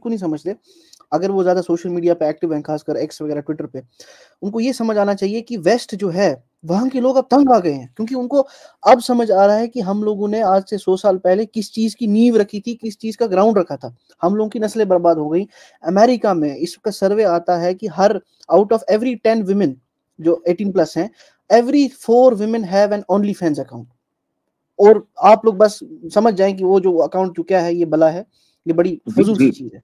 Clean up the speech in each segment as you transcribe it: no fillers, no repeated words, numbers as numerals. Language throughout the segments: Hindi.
को नहीं समझते, अगर वो ज्यादा सोशल मीडिया पे एक्टिव हैं, खासकर एक्स वगैरह ट्विटर पे, उनको ये समझ आना चाहिए कि वेस्ट जो है वहां के लोग अब तंग आ गए हैं, क्योंकि उनको अब समझ आ रहा है कि हम लोगों ने आज से 100 साल पहले किस चीज की नींव रखी थी, किस चीज का ग्राउंड रखा था। हम लोगों की नस्लें बर्बाद हो गई। अमेरिका में इसका सर्वे आता है कि her out of every 10 women जो 18+ हैं, every 4 women have an OnlyFans account। और आप लोग बस समझ जाएं कि वो जो अकाउंट जो क्या है, ये बला है, ये बड़ी फजूल सी चीज है।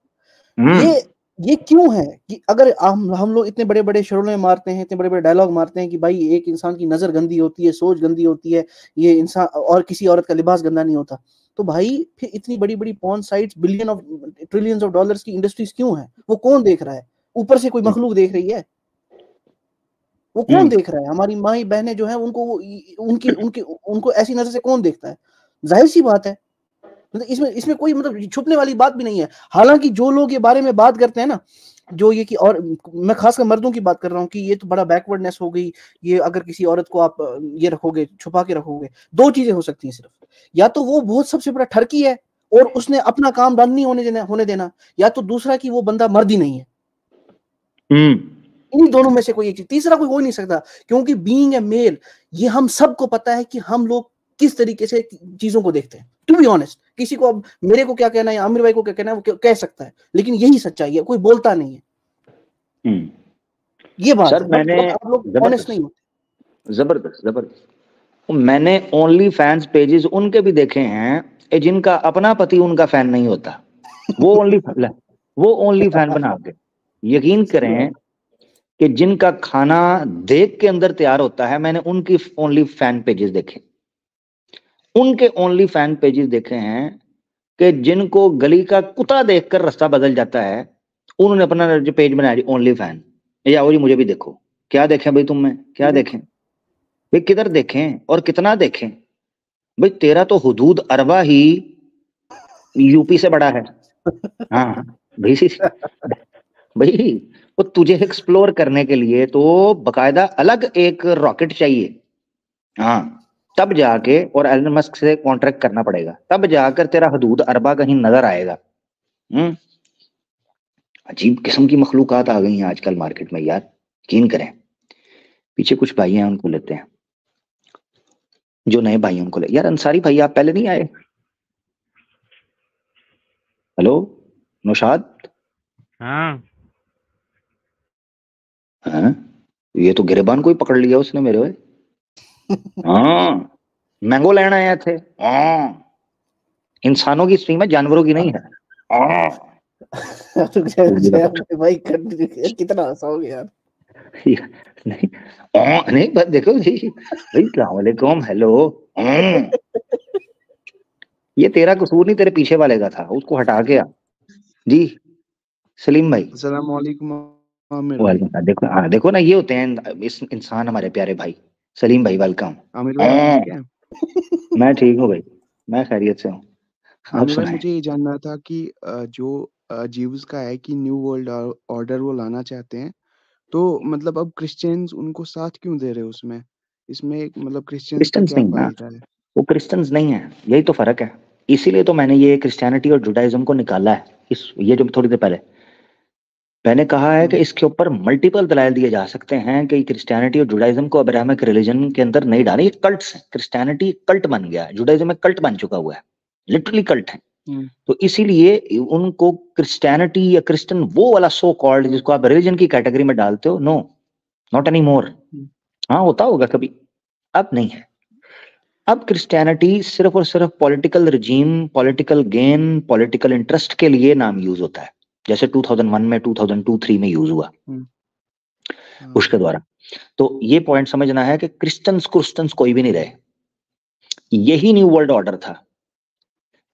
ये क्यों है कि अगर हम लोग इतने बड़े बड़े शरों में मारते हैं, इतने बड़े बड़े डायलॉग मारते हैं कि भाई एक इंसान की नजर गंदी होती है, सोच गंदी होती है, ये इंसान और किसी औरत का लिबास गंदा नहीं होता, तो भाई फिर इतनी बड़ी बड़ी porn sites, billion of trillions of dollars की इंडस्ट्रीज क्यों है? वो कौन देख रहा है? ऊपर से कोई मखलूक देख रही है? वो कौन देख रहा है? हमारी माई बहनें जो है उनको उनको ऐसी नजर से कौन देखता है? जाहिर सी बात है, मतलब इसमें कोई मतलब छुपने वाली बात भी नहीं है। हालांकि जो लोग ये बारे में बात करते हैं ना, जो ये कि, और मैं खासकर मर्दों की बात कर रहा हूँ कि ये तो बड़ा बैकवर्डनेस हो गई, ये अगर किसी औरत को आप ये रखोगे, छुपा के रखोगे, दो चीजें हो सकती हैं सिर्फ, या तो वो बहुत सबसे बड़ा ठरकी है और उसने अपना काम बंद नहीं होने देना, या तो दूसरा कि वो बंदा मर्द ही नहीं है। इन दोनों में से कोई एक चीज, तीसरा कोई हो नहीं सकता, क्योंकि बीइंग ए मेल, ये हम सबको पता है कि हम लोग किस तरीके से चीजों को देखते हैं। टू बी ऑनेस्ट, किसी को अब मेरे को क्या कहना है, आमिर भाई को क्या कहना है, वो कह सकता है, लेकिन यही सच्चाई है, कोई बोलता नहीं है। ये बात सर, है, मैंने आप लोग ऑनेस्ट नहीं होते। जबरदस्त मैंने ओनली फैंस पेजेस उनके भी देखे हैं जिनका अपना पति उनका फैन नहीं होता, वो ओनली फैन बना के। यकीन करें कि जिनका खाना देख के अंदर तैयार होता है, मैंने उनकी ओनली फैन पेजेस देखे, उनके ओनली फैन पेजेस देखे हैं कि जिनको गली का कुत्ता देखकर रास्ता बदल जाता है, उन्होंने अपना जो पेज बनाया ओनली फैन, या और मुझे भी देखो। क्या देखें भाई तुम में, क्या देखें भाई, किधर देखें और कितना देखें भाई? तेरा तो हुदूद अरबा ही यूपी से बड़ा है। हाँ भाई, भाई वो तुझे एक्सप्लोर करने के लिए तो बकायदा अलग एक रॉकेट चाहिए। हाँ, तब जाके, और एलन मस्क से कॉन्ट्रैक्ट करना पड़ेगा, तब जाकर तेरा हदूद अरबा कहीं नजर आएगा। अजीब किस्म की मखलूकात आ गई हैं आजकल मार्केट में यार, यकीन करें। पीछे कुछ भाई हैं, उनको लेते हैं, जो नए भाई उनको ले। यार अंसारी भाई, आप पहले नहीं आए? हेलो नौशाद। हाँ ये तो गिरेबान को ही पकड़ लिया उसने मेरे। हाँ, मैंगो लेना आए थे। इंसानों की स्ट्रीम है, जानवरों की नहीं है। भाई कितना हंसाओगे यार। नहीं नहीं, बस देखो जी भाई, अस्सलाम वालेकुम, हेलो। ये तेरा कसूर नहीं, तेरे पीछे वाले का था, उसको हटा के आ। जी सलीम भाई, अस्सलाम वालेकुम। देखो, हाँ देखो ना, ये होते हैं इस इंसान हमारे प्यारे भाई। सलीम भाई वेलकम। आमिर भाई ठीक है? मैं ठीक हूँ भाई, मैं खैरियत से हूँ। आमिर भाई, मुझे ये जानना था कि जो जीव्स का है कि न्यू वर्ल्ड ऑर्डर वो लाना चाहते हैं, तो मतलब अब क्रिश्चियंस उनको साथ क्यों दे रहे हैं उसमें? इसमें मतलब क्रिश्चियंस का क्या फायदा है? वो क्रिश्चियंस नहीं है, यही तो फर्क है। इसीलिए तो मैंने ये क्रिश्चियनिटी और जुडाइज्म को निकाला है। ये जो थोड़ी देर पहले मैंने कहा है कि इसके ऊपर मल्टीपल दलाइल दिए जा सकते हैं कि क्रिश्चियनिटी और जुडाइज्म को अब्राहमिक रिलीजन के अंदर नहीं डाले। ये कल्ट्स हैं। क्रिश्चियनिटी कल्ट बन गया है, जुडाइज्म एक कल्ट बन चुका हुआ है, लिटरली कल्ट है। तो इसीलिए उनको क्रिश्चियनिटी या क्रिश्चियन वो वाला सो कॉल्ड जिसको आप रिलीजन की कैटेगरी में डालते हो, नो, नॉट एनी मोर। हाँ होता होगा कभी, अब नहीं है। अब क्रिश्चियनिटी सिर्फ और सिर्फ political regime, political gain, political interest के लिए नाम यूज होता है, जैसे 2001 में, 2002-3 में यूज हुआ उसके द्वारा। तो ये पॉइंट समझना है कि क्रिश्चियंस कोई भी नहीं रहे। यही न्यू वर्ल्ड ऑर्डर था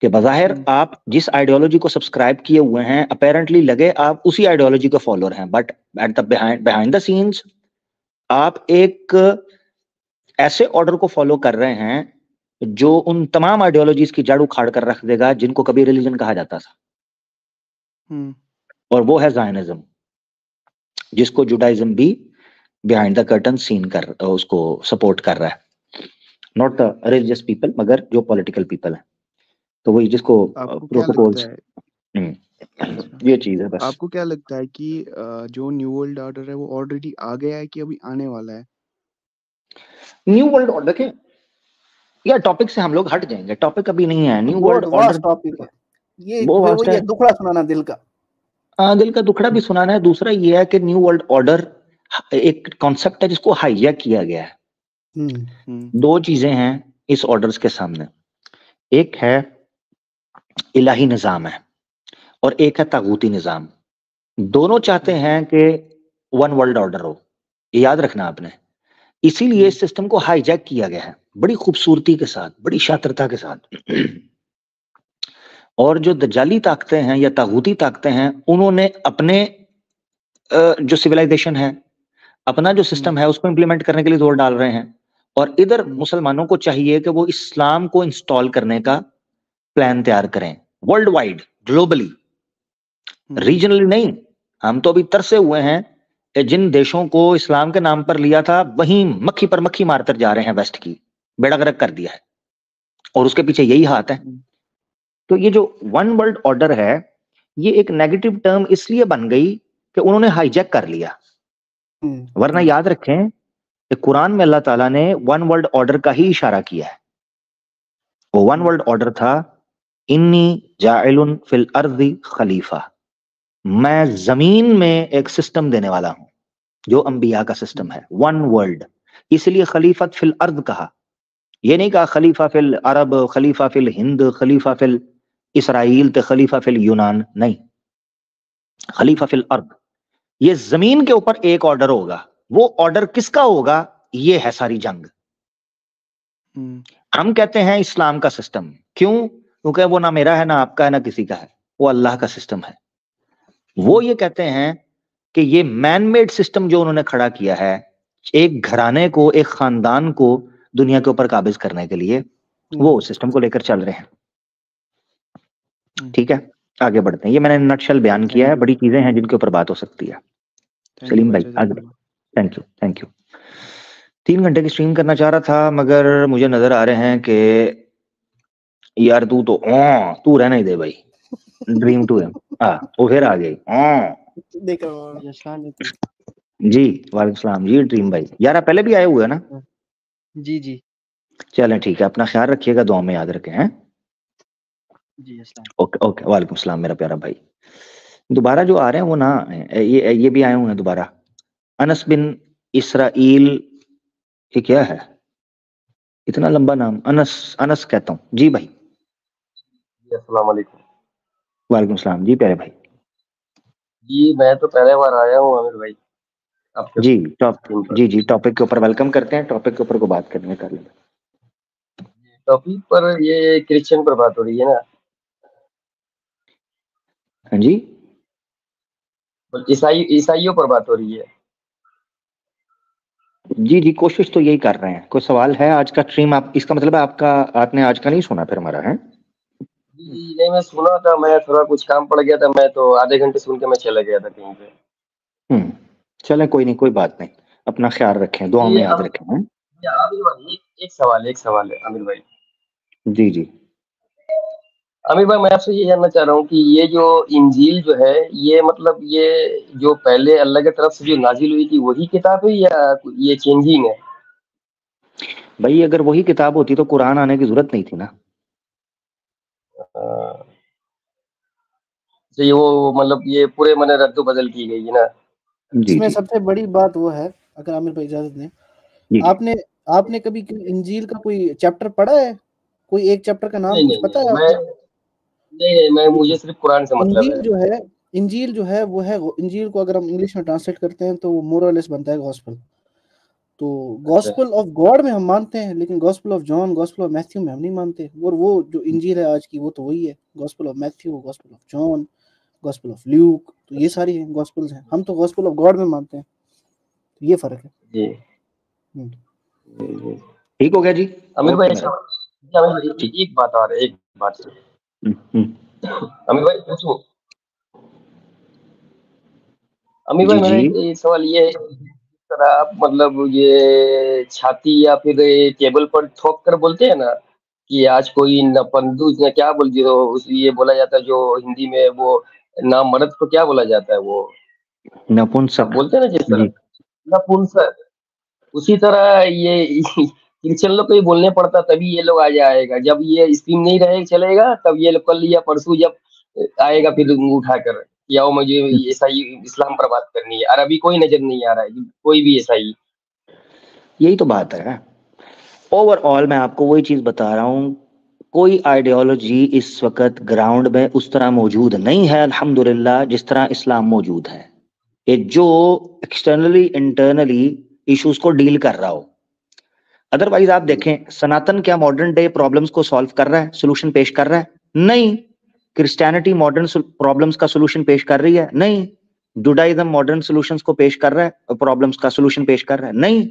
कि बज़ाहिर आप जिस आइडियोलॉजी को सब्सक्राइब किए हुए हैं, अपेरेंटली लगे आप उसी आइडियोलॉजी के फॉलोअर हैं, but at the behind the scenes आप एक ऐसे ऑर्डर को फॉलो कर रहे हैं जो उन तमाम आइडियोलॉजीज की जड़ उखाड़ कर रख देगा जिनको कभी रिलीजन कहा जाता था। और वो है ज़ायनिज्म, जिसको जुडाइज्म भी बिहाइंड द कर्टन सीन कर उसको सपोर्ट कर रहा है, नॉट द रिलीजियस पीपल, मगर जो पॉलिटिकल पीपल है। तो वही जिसको प्रोटोकॉल्स, अच्छा। ये चीज है बस। आपको क्या लगता है कि जो न्यू वर्ल्ड ऑर्डर है वो ऑलरेडी आ गया है कि अभी आने वाला है? न्यू वर्ल्ड ऑर्डर के या टॉपिक से हम लोग हट जाएंगे, टॉपिक अभी नहीं है। न्यू बहुत वर्ल्ड ऑर्डर वास्ट टॉपिक है ये, वो फिर वास्ट वही है। है दुखड़ा सुनाना दिल का। दिल का दुखड़ा भी सुनाना है। दूसरा ये है कि न्यू वर्ल्ड ऑर्डर एक कॉन्सेप्ट है जिसको हाईजैक किया गया है। हम्म दो चीजें हैं इस ऑर्डर्स के सामने, एक है इलाही निजाम है और एक है तागूती निजाम। दोनों चाहते हम्म हैं कि वन वर्ल्ड ऑर्डर हो, ये याद रखना आपने। इसीलिए हम्म इस सिस्टम को हाईजैक किया गया है बड़ी खूबसूरती के साथ, बड़ी शातिरता के साथ। और जो दज्जाली ताकतें हैं या तागूती ताकतें हैं, उन्होंने अपने जो सिविलाइजेशन है, अपना जो हम्म सिस्टम है, उसको इंप्लीमेंट करने के लिए जोर डाल रहे हैं। और इधर हम्म मुसलमानों को चाहिए कि वो इस्लाम को इंस्टॉल करने का प्लान तैयार करें, वर्ल्ड वाइड, ग्लोबली, हम्म रीजनली नहीं। हम तो अभी तरसे हुए हैं कि जिन देशों को इस्लाम के नाम पर लिया था, वहीं मक्खी पर मक्खी मारकर जा रहे हैं, वेस्ट की बेड़ा गर्क कर दिया है, और उसके पीछे यही हाथ है। हम्म तो ये जो वन वर्ल्ड ऑर्डर है, ये एक नेगेटिव टर्म इसलिए बन गई कि उन्होंने हाईजैक कर लिया। वरना हम्म याद रखें कि कुरान में अल्लाह ताला ने वन वर्ल्ड ऑर्डर का ही इशारा किया है। वो वन हम्म वर्ल्ड ऑर्डर था, इन्नी जाइलुन फिल अर्दी खलीफा, मैं जमीन में एक सिस्टम देने वाला हूं जो अंबिया का सिस्टम है, वन वर्ल्ड। इसलिए खलीफत फिल अर्द कहा, ये नहीं कहा खलीफा फिल अरब, खलीफा फिल हिंद, खलीफा फिल इसराइल, ते खलीफा फिल यूनान, नहीं, खलीफा फिल अर्द। ये जमीन के ऊपर एक ऑर्डर होगा। वो ऑर्डर किसका होगा? ये है सारी जंग। हम्म हम कहते हैं इस्लाम का सिस्टम, क्यों? क्योंकि वो ना मेरा है, ना आपका है, ना किसी का है, वो अल्लाह का सिस्टम है। वो हम्म ये कहते हैं कि ये मैन मेड सिस्टम जो उन्होंने खड़ा किया है, एक घराने को, एक खानदान को दुनिया के ऊपर काबिज करने के लिए, वो सिस्टम को लेकर चल रहे हैं। हम्म ठीक है, आगे बढ़ते हैं। ये मैंने नटशल बयान किया है, थैंक यू बड़ी चीजें हैं जिनके ऊपर बात हो सकती है। थैंक यू सलीम भाई भाईजान, आगे। Thank you. Thank you, thank you. 3 घंटे की स्ट्रीम करना चाह रहा था, मगर मुझे नजर आ रहे हैं कि यार तू रहना ही दे भाई। ड्रीम टू है, हाँ वो फिर आ गई। देख जी, अस्सलाम वालेकुम। जी वालेकुम सलाम जी ड्रीम भाई। यार आप पहले भी आए हुए हैं ना? जी जी चलें ठीक है, अपना ख्याल रखिएगा, दुआ में याद रखें हैं। जी, अस्सलाम। ओके ओके, वालेकुम सलाम मेरा प्यारा भाई। दोबारा जो आ रहे हैं वो ना, ये भी आए हुए हैं दोबारा। अनस बिन इसराइल, ये क्या है इतना लंबा नाम? अनस, अनस कहता हूँ जी भाई। अस्सलाम वालेकुम। वालेकुम सलाम जी प्यारे भाई। जी मैं तो पहले बार आया हूँ आमिर भाई आपके जी टॉप स्क्रीन पर। जी टॉपिक के ऊपर वेलकम करते हैं, टॉपिक के ऊपर को बात करने कर लेंगे। टॉपिक पर ये क्रिश्चियन पर बात हो रही है ना, हाँ जी ईसाइयों पर बात हो रही है। जी जी, कोशिश तो यही कर रहे हैं। कोई सवाल है आज का स्ट्रीम? आप इसका मतलब है आपका, आपने आज का नहीं सुना फिर हमारा है? जी नहीं, मैं सुना था, मैं थोड़ा कुछ काम पड़ गया था, मैं तो आधे घंटे सुन के मैं चला गया था कहीं पे। चले कोई नहीं, कोई बात नहीं, अपना ख्याल रखें, दुआ में ये याद रखें हैं? आमिर भाई एक सवाल है आमिर भाई। जी जी आमिर भाई मैं आपसे ये जानना चाह रहा हूँ कि ये जो इंजील जो है, ये मतलब ये जो पहले अल्लाह की तरफ से जो नाजिल हुई थी वही किताब है या ये चेंजिंग है? भाई, अगर वही किताब होती तो कुरान आने की जरूरत नहीं थी ना। तो ये वो मतलब ये पूरे मैंने रद्द बदल की गई है ना? जी इसमें जी सबसे बड़ी बात वो है, अगर आमिर भाई इजाजत दें, जी जी। आपने आपने कभी इंजील का कोई चैप्टर पढ़ा है? कोई एक चैप्टर का नाम नहीं कुछ नहीं पता नहीं, है मैं आपको? नहीं मैं मुझे सिर्फ कुरान से मतलब इंजील है। जो है, इंजील जो है वो है, इंजील को अगर हम इंग्लिश में ट्रांसलेट करते हैं तो वो मोरलेस बनता है गॉस्पल। तो अच्छा गॉस्पल ऑफ गॉड में हम मानते हैं, लेकिन gospel of John, gospel of Matthew में हम नहीं मानते। और वो जो इंजील है आज की, वो तो वही है, gospel of Matthew, gospel of John, gospel of Luke, तो ये सारी हैं गॉस्पल्स हैं। हम तो गॉस्पल ऑफ गॉड में मानते हैं, तो ये फर्क है। जी हम्म। जी। ठीक हो गया जी। अमीर भाई ओके अच्छा, मेरा अमीर भाई ठीक। एक बात और है, एक बात। हम्म। अमीर भाई पूछो। अमीर भाई जी मेरा जी एक सवाल ये है, जिस तरह आप मतलब ये छाती या फिर ये टेबल पर ठोक कर बोलते हैं ना, कि आज कोई नपंदू ने क्या बोल जो ये बोला जाता है, जो हिंदी में वो नामर्द को क्या बोला जाता है, वो आप नपुंसक। बोलते हैं ना जिस तरह जी। नपुंसक, उसी तरह ये क्रिश्चियन लोग को ही बोलने पड़ता, तभी ये लोग आ जाएगा। जब ये स्कीम नहीं रहे चलेगा, तब ये लोग कल या परसों जब आएगा फिर उठाकर कि आओ मुझे ईसाई इस्लाम पर बात करनी है, और अभी कोई नजर नहीं आ रहा है कोई भी ईसाई। यही तो बात है। ओवरऑल मैं आपको वही चीज बता रहा हूँ, कोई आइडियोलॉजी इस वक्त ग्राउंड में उस तरह मौजूद नहीं है अल्हम्दुलिल्लाह जिस तरह इस्लाम मौजूद है, ये जो एक्सटर्नली इंटरनली इश्यूज को डील कर रहा हो। अदरवाइज आप देखें, सनातन क्या मॉडर्न डे प्रॉब्लम्स को सॉल्व कर रहा है, सोल्यूशन पेश कर रहा है? नहीं। क्रिश्चियनिटी मॉडर्न प्रॉब्लम्स का सोल्यूशन पेश कर रही है? नहीं। जुडाइज्म मॉडर्न सोल्यूशंस को पेश कर रहा है, प्रॉब्लम्स का सोल्यूशन पेश कर रहा है? नहीं।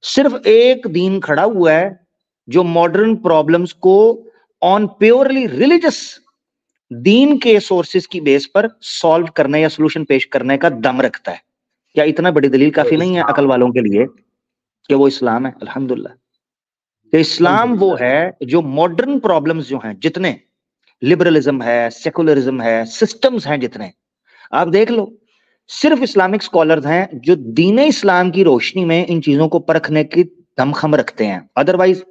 सिर्फ एक दीन खड़ा हुआ है जो मॉडर्न प्रॉब्लम्स को ऑन प्योरली रिलीजियस दीन के सोर्सेस की बेस पर सॉल्व करने या सोल्यूशन पेश करने का दम रखता है। क्या इतना बड़ी दलील काफी नहीं है अकल वालों के लिए कि वो इस्लाम है? अल्हम्दुलिल्लाह कि इस्लाम वो है जो मॉडर्न प्रॉब्लम्स जो हैं, जितने लिबरलिज्म है, सेकुलरिज्म है, सिस्टम्स हैं जितने, आप देख लो, सिर्फ इस्लामिक स्कॉलर्स हैं जो दीन इस्लाम की रोशनी में इन चीजों को परखने की दमखम रखते हैं। अदरवाइज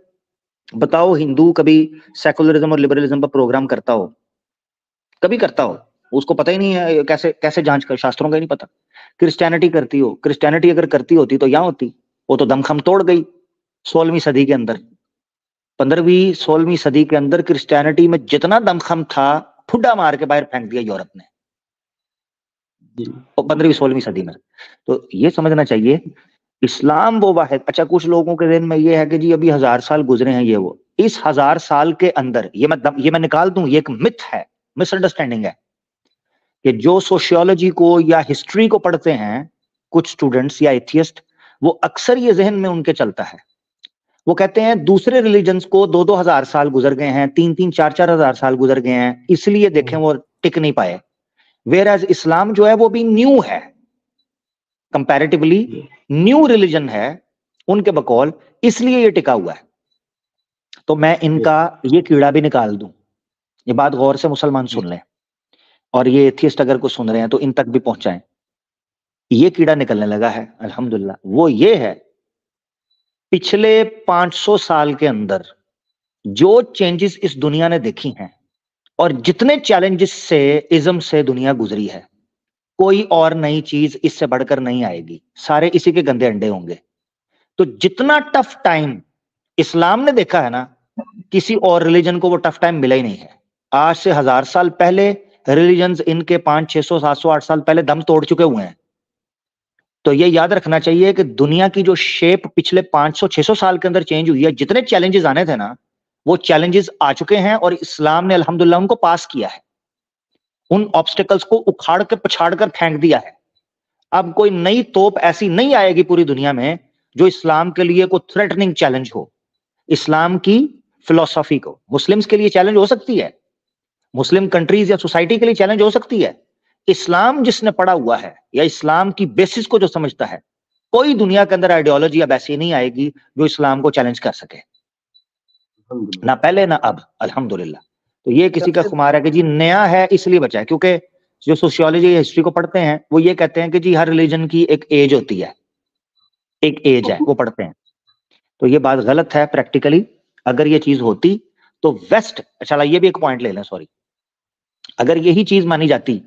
बताओ, हिंदू कभी सेकुलरिज्म और लिबरलिज्म पर प्रोग्राम करता हो? कभी करता हो? उसको पता ही नहीं है कैसे कैसे जांच कर, शास्त्रों का ही नहीं पता। क्रिश्चियनिटी करती हो, क्रिश्चियनिटी अगर करती होती तो यहां होती, वो तो दमखम तोड़ गई 16वीं सदी के अंदर। 15वीं 16वीं सदी के अंदर क्रिश्चियनिटी में जितना दमखम था, ठुड्डा मार के बाहर फेंक दिया यूरोप ने, 15वीं 16वीं सदी में। तो ये समझना चाहिए इस्लाम वो वाहिद। अच्छा, कुछ लोगों के ज़हन में ये है कि जी अभी 1000 साल गुजरे हैं, ये वो, इस 1000 साल के अंदर ये मैं निकाल दूं, ये एक मिथ है, मिसअंडरस्टैंडिंग है कि जो सोशियोलॉजी को या हिस्ट्री को पढ़ते हैं कुछ स्टूडेंट्स या एथियस्ट, वो अक्सर ये जहन में उनके चलता है, वो कहते हैं दूसरे रिलीजन्स को 2-2 हजार साल गुजर गए हैं, 3-3 4-4 हजार साल गुजर गए हैं, इसलिए देखें वो टिक नहीं पाए। वेयर इस्लाम जो है वो भी न्यू है, कंपैरेटिवली न्यू रिलीजन है उनके बकौल, इसलिए ये टिका हुआ है। तो मैं इनका ये कीड़ा भी निकाल दूं, ये बात गौर से मुसलमान सुन लें, और ये एथियस्ट अगर कुछ सुन रहे हैं तो इन तक भी पहुंचाएं। ये कीड़ा निकलने लगा है अल्हम्दुलिल्लाह, वो ये है पिछले 500 साल के अंदर जो चेंजेस इस दुनिया ने देखी हैं और जितने चैलेंजेस से इज्म से दुनिया गुजरी है, कोई और नई चीज इससे बढ़कर नहीं आएगी, सारे इसी के गंदे अंडे होंगे। तो जितना टफ टाइम इस्लाम ने देखा है ना, किसी और रिलीजन को वो टफ टाइम मिला ही नहीं है। आज से 1000 साल पहले रिलीजन्स इनके 500, 600, 700, 8 साल पहले दम तोड़ चुके हुए हैं। तो ये याद रखना चाहिए कि दुनिया की जो शेप पिछले 500, 600 साल के अंदर चेंज हुई है, जितने चैलेंजेस आने थे ना, वो चैलेंजेस आ चुके हैं और इस्लाम ने अल्हम्दुलिल्लाह उनको पास किया है, उन ऑब्स्टिकल्स को उखाड़ के पछाड़ कर फेंक दिया है। अब कोई नई तोप ऐसी नहीं आएगी पूरी दुनिया में जो इस्लाम के लिए कोई थ्रेटनिंग चैलेंज हो। इस्लाम की फिलॉसफी को मुस्लिम्स के लिए चैलेंज हो सकती है, मुस्लिम कंट्रीज या सोसाइटी के लिए चैलेंज हो सकती है। इस्लाम जिसने पढ़ा हुआ है या इस्लाम की बेसिस को जो समझता है, कोई दुनिया के अंदर आइडियोलॉजी अब ऐसी नहीं आएगी जो इस्लाम को चैलेंज कर सके, ना पहले ना अब, अल्हम्दुलिल्लाह। तो ये किसी का खुमार है कि जी नया है इसलिए बचा है, क्योंकि जो सोशियोलॉजी या हिस्ट्री को पढ़ते हैं वो ये कहते हैं कि जी हर रिलीजन की एक एज होती है, एक एज है, वो पढ़ते हैं। तो ये बात गलत है प्रैक्टिकली। अगर ये चीज होती तो वेस्ट, अच्छा ये भी एक पॉइंट ले लें, सॉरी, अगर यही चीज मानी जाती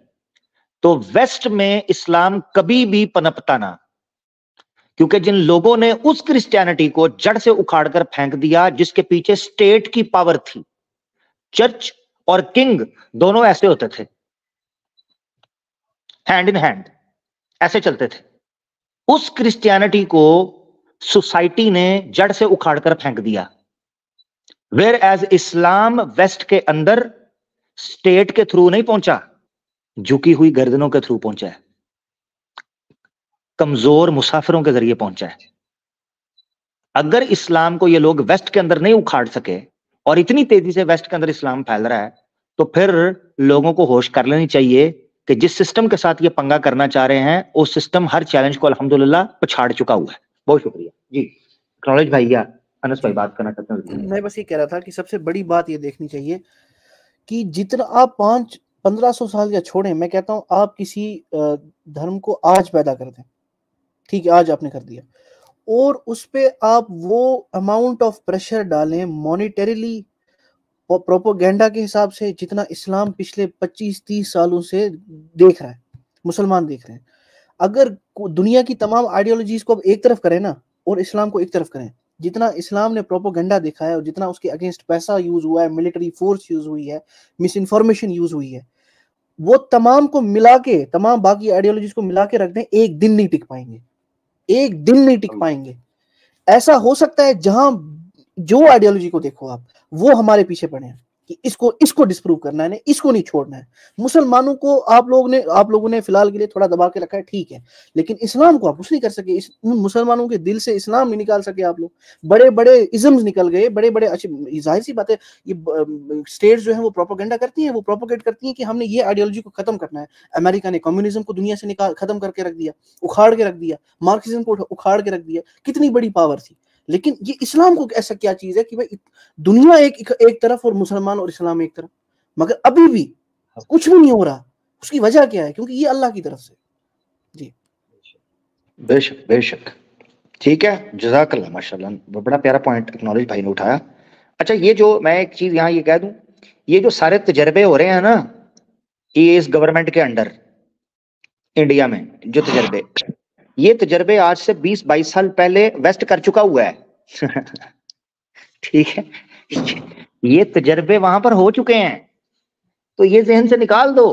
तो वेस्ट में इस्लाम कभी भी पनपता ना, क्योंकि जिन लोगों ने उस क्रिश्चियनिटी को जड़ से उखाड़कर फेंक दिया जिसके पीछे स्टेट की पावर थी, चर्च और किंग दोनों ऐसे होते थे, हैंड इन हैंड ऐसे चलते थे, उस क्रिश्चियनिटी को सोसाइटी ने जड़ से उखाड़कर फेंक दिया। वेयर एज इस्लाम वेस्ट के अंदर स्टेट के थ्रू नहीं पहुंचा, झुकी हुई गर्दनों के थ्रू पहुंचा है, कमजोर मुसाफिरों के जरिए पहुंचा है। अगर इस्लाम को ये लोग वेस्ट के अंदर नहीं उखाड़ सके और इतनी तेजी से वेस्ट के अंदर इस्लाम फैल रहा है, तो फिर लोगों को होश कर लेनी चाहिए कि जिस सिस्टम के साथ ये पंगा करना चाह रहे हैं वो सिस्टम हर चैलेंज को अल्हम्दुलिल्लाह पछाड़ चुका हुआ है। बहुत शुक्रिया जी। एक्नॉलेज भैया, अनस भाई जी बात करना चाहते हैं? मैं बस ये कह रहा था कि सबसे बड़ी बात ये देखनी चाहिए कि जितना आप 500-1500 साल या छोड़ें, मैं कहता हूँ आप किसी धर्म को आज पैदा कर दें, ठीक है, आज आपने कर दिया, और उस पे आप वो अमाउंट ऑफ प्रेशर डालें मॉनिटरीली और प्रोपोगेंडा के हिसाब से जितना इस्लाम पिछले 25-30 सालों से देख रहा है, मुसलमान देख रहे हैं। अगर दुनिया की तमाम आइडियोलॉजीज को अब एक तरफ करें ना और इस्लाम को एक तरफ करें, जितना इस्लाम ने प्रोपोगेंडा दिखा है और जितना उसके अगेंस्ट पैसा यूज हुआ है, मिलिट्री फोर्स यूज हुई है, मिस इन्फॉर्मेशन यूज हुई है, वो तमाम को मिला के, तमाम बाकी आइडियोलॉजीज को मिला के रख दें, एक दिन नहीं टिक पाएंगे, एक दिन नहीं टिक पाएंगे। ऐसा हो सकता है जहां जो आइडियोलॉजी को देखो आप, वो हमारे पीछे पड़े हैं कि इसको डिस्प्रूव करना है, इसको नहीं छोड़ना है। मुसलमानों को आप लोगों ने फिलहाल के लिए थोड़ा दबा के रखा है, ठीक है, लेकिन इस्लाम को आप कुछ नहीं कर सके। मुसलमानों के दिल से इस्लाम नहीं निकाल सके आप लोग। बड़े बड़े इज्म्स निकल गए, बड़े बड़े, जाहिर सी बात है, ये स्टेट्स जो है वो प्रोपोगेंडा करती हैं, वो प्रोपोगेट करती हैं कि हमने ये आइडियोलॉजी को खत्म करना है। अमेरिका ने कम्युनिज्म को दुनिया से खत्म करके रख दिया, उखाड़ के रख दिया, मार्क्सिज्म को उखाड़ के रख दिया, कितनी बड़ी पावर थी। लेकिन ये इस्लाम को ऐसा क्या चीज है कि भाई दुनिया एक तरफ और मुसलमान और इस्लाम एक तरफ, मगर अभी भी कुछ भी नहीं हो रहा। उसकी वजह क्या है? क्योंकि ये अल्लाह की तरफ से। जी बेशक बेशक, ठीक है, जज़ाकल्लाह, माशाल्लाह, बड़ा प्यारा पॉइंट एक्नॉलेज भाई ने उठाया। अच्छा, ये जो मैं एक चीज यहाँ ये कह दूं, ये जो सारे तजर्बे हो रहे हैं ना ये इस गवर्नमेंट के अंडर इंडिया में, जो तजर्बे, ये तजर्बे आज से 20-22 साल पहले वेस्ट कर चुका हुआ है ठीक है, ये तजर्बे वहां पर हो चुके हैं। तो ये जहन से निकाल दो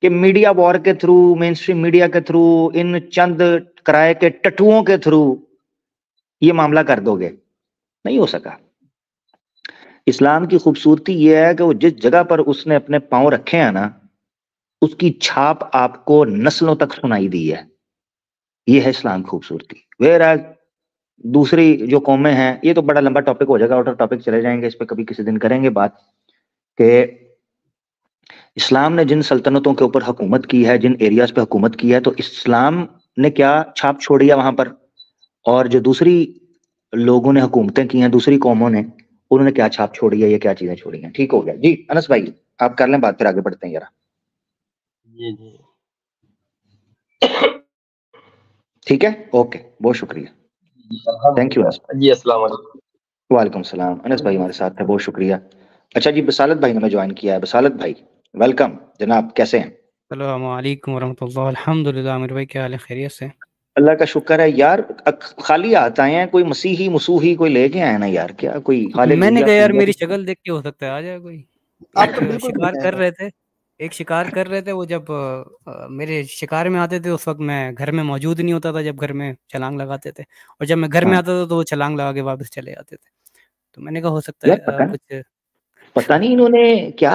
कि मीडिया वॉर के थ्रू, मेन स्ट्रीम मीडिया के थ्रू, इन चंद किराए के टटुओं के थ्रू ये मामला कर दोगे, नहीं हो सका। इस्लाम की खूबसूरती यह है कि वो जिस जगह पर उसने अपने पांव रखे हैं ना, उसकी छाप आपको नस्लों तक सुनाई दी है। ये है इस्लाम की खूबसूरती। वेयर दूसरी जो कौमें हैं, ये तो बड़ा लंबा टॉपिक हो जाएगा, आउट ऑफ टॉपिक चले जाएंगे, इस पर कभी किसी दिन करेंगे बात, कि इस्लाम ने जिन सल्तनतों के ऊपर हुकूमत की है, जिन एरियाज पे हुकूमत की है, तो इस्लाम ने क्या छाप छोड़ी है वहां पर, और जो दूसरी लोगों ने हुकूमतें की हैं, दूसरी कौमों ने, उन्होंने क्या छाप छोड़ी है, ये क्या चीजें छोड़ी हैं। ठीक हो गया जी। अनस भाई आप कर लें बात, फिर आगे बढ़ते हैं जरा। जी जी ठीक है, ओके, बहुत शुक्रिया, थैंक यू अनस। जी, अस्सलाम वालेकुम। वालेकुम सलाम। अनस भाई हमारे साथ है, बहुत शुक्रिया। अच्छा जी, बसालत भाई ने मैं ज्वाइन किया है। बसालत भाई वेलकम जनाब, कैसे हैं? अस्सलाम वालेकुम वरहमतुल्लाह। अल्हम्दुलिल्लाह आमिर भाई, क्या हाल है? खैरियत से? अल्लाह का शुक्र है यार। खाली हाथ आए हैं, कोई मसीही मसूही कोई लेके आए ना यार, क्या कोई मैंने कहा यार मेरी शक्ल देख के हो सकता है आ जाए कोई। आप तो एक बिल्कुल शिकार ठीक कर है। रहे थे, एक शिकार कर रहे थे, वो जब मेरे शिकार में आते थे उस वक्त मैं घर में मौजूद नहीं होता था, जब घर में छलांग लगाते थे, और जब मैं घर में आता था तो वो छलांग लगा के वापस चले जाते थे। तो मैंने कहा हो सकता यार है कुछ पता नहीं इन्होंने क्या,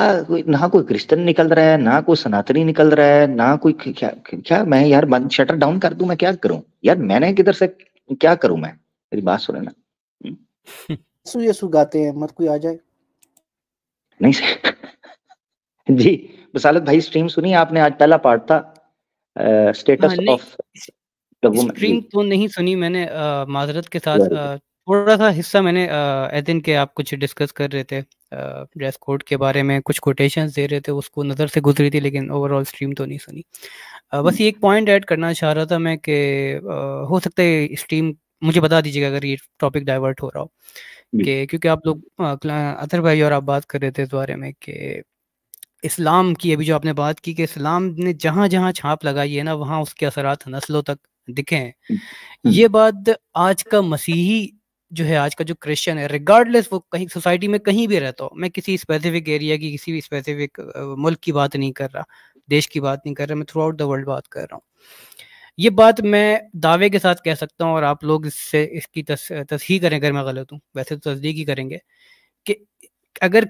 ना कोई क्रिश्चियन निकल रहा है, ना कोई सनातनी निकल रहा है, ना कोई क्या क्या। मैं यार बंद शटर डाउन कर दूं, मैं क्या करूं यार, मैंने किधर से क्या करूं मैं? मेरी बात सुने ना। यसु गाते हैं, मत कोई आ जाए। नहीं जी बसालत भाई, स्ट्रीम सुनी आपने? आज पहला पार्ट था स्टेटस ऑफ स्ट्रीम तो नहीं सुनी मैंने, माजरत के साथ। थोड़ा सा हिस्सा मैंने दिन के आप कुछ डिस्कस कर रहे थे ड्रेस कोड के बारे में, कुछ कोटेशंस दे रहे थे, उसको नज़र से गुजरी थी, लेकिन ओवरऑल स्ट्रीम तो नहीं सुनी। बस ये एक पॉइंट ऐड करना चाह रहा था मैं कि हो सकता है स्ट्रीम मुझे बता दीजिएगा अगर ये टॉपिक डाइवर्ट हो रहा हो, कि क्योंकि आप लोग अतर भाई और आप बात कर रहे थे इस बारे में कि इस्लाम की, अभी जो आपने बात की कि इस्लाम ने जहाँ जहाँ छाप लगाई है ना, वहाँ उसके असरात नस्लों तक दिखे हैं। ये बात आज का मसीही जो है, आज का जो क्रिश्चियन है, रिगार्डलेस वो कहीं सोसाइटी में कहीं भी रहता हो, मैं किसी स्पेसिफिक एरिया की, किसी भी स्पेसिफिक मुल्क की बात नहीं कर रहा, देश की बात नहीं कर रहा, मैं थ्रू आउट द वर्ल्ड बात कर रहा हूँ। ये बात मैं दावे के साथ कह सकता हूँ, और आप लोग इससे इसकी तस्हीह करें अगर मैं गलत हूँ, वैसे तो तस्दीक ही करेंगे, कि अगर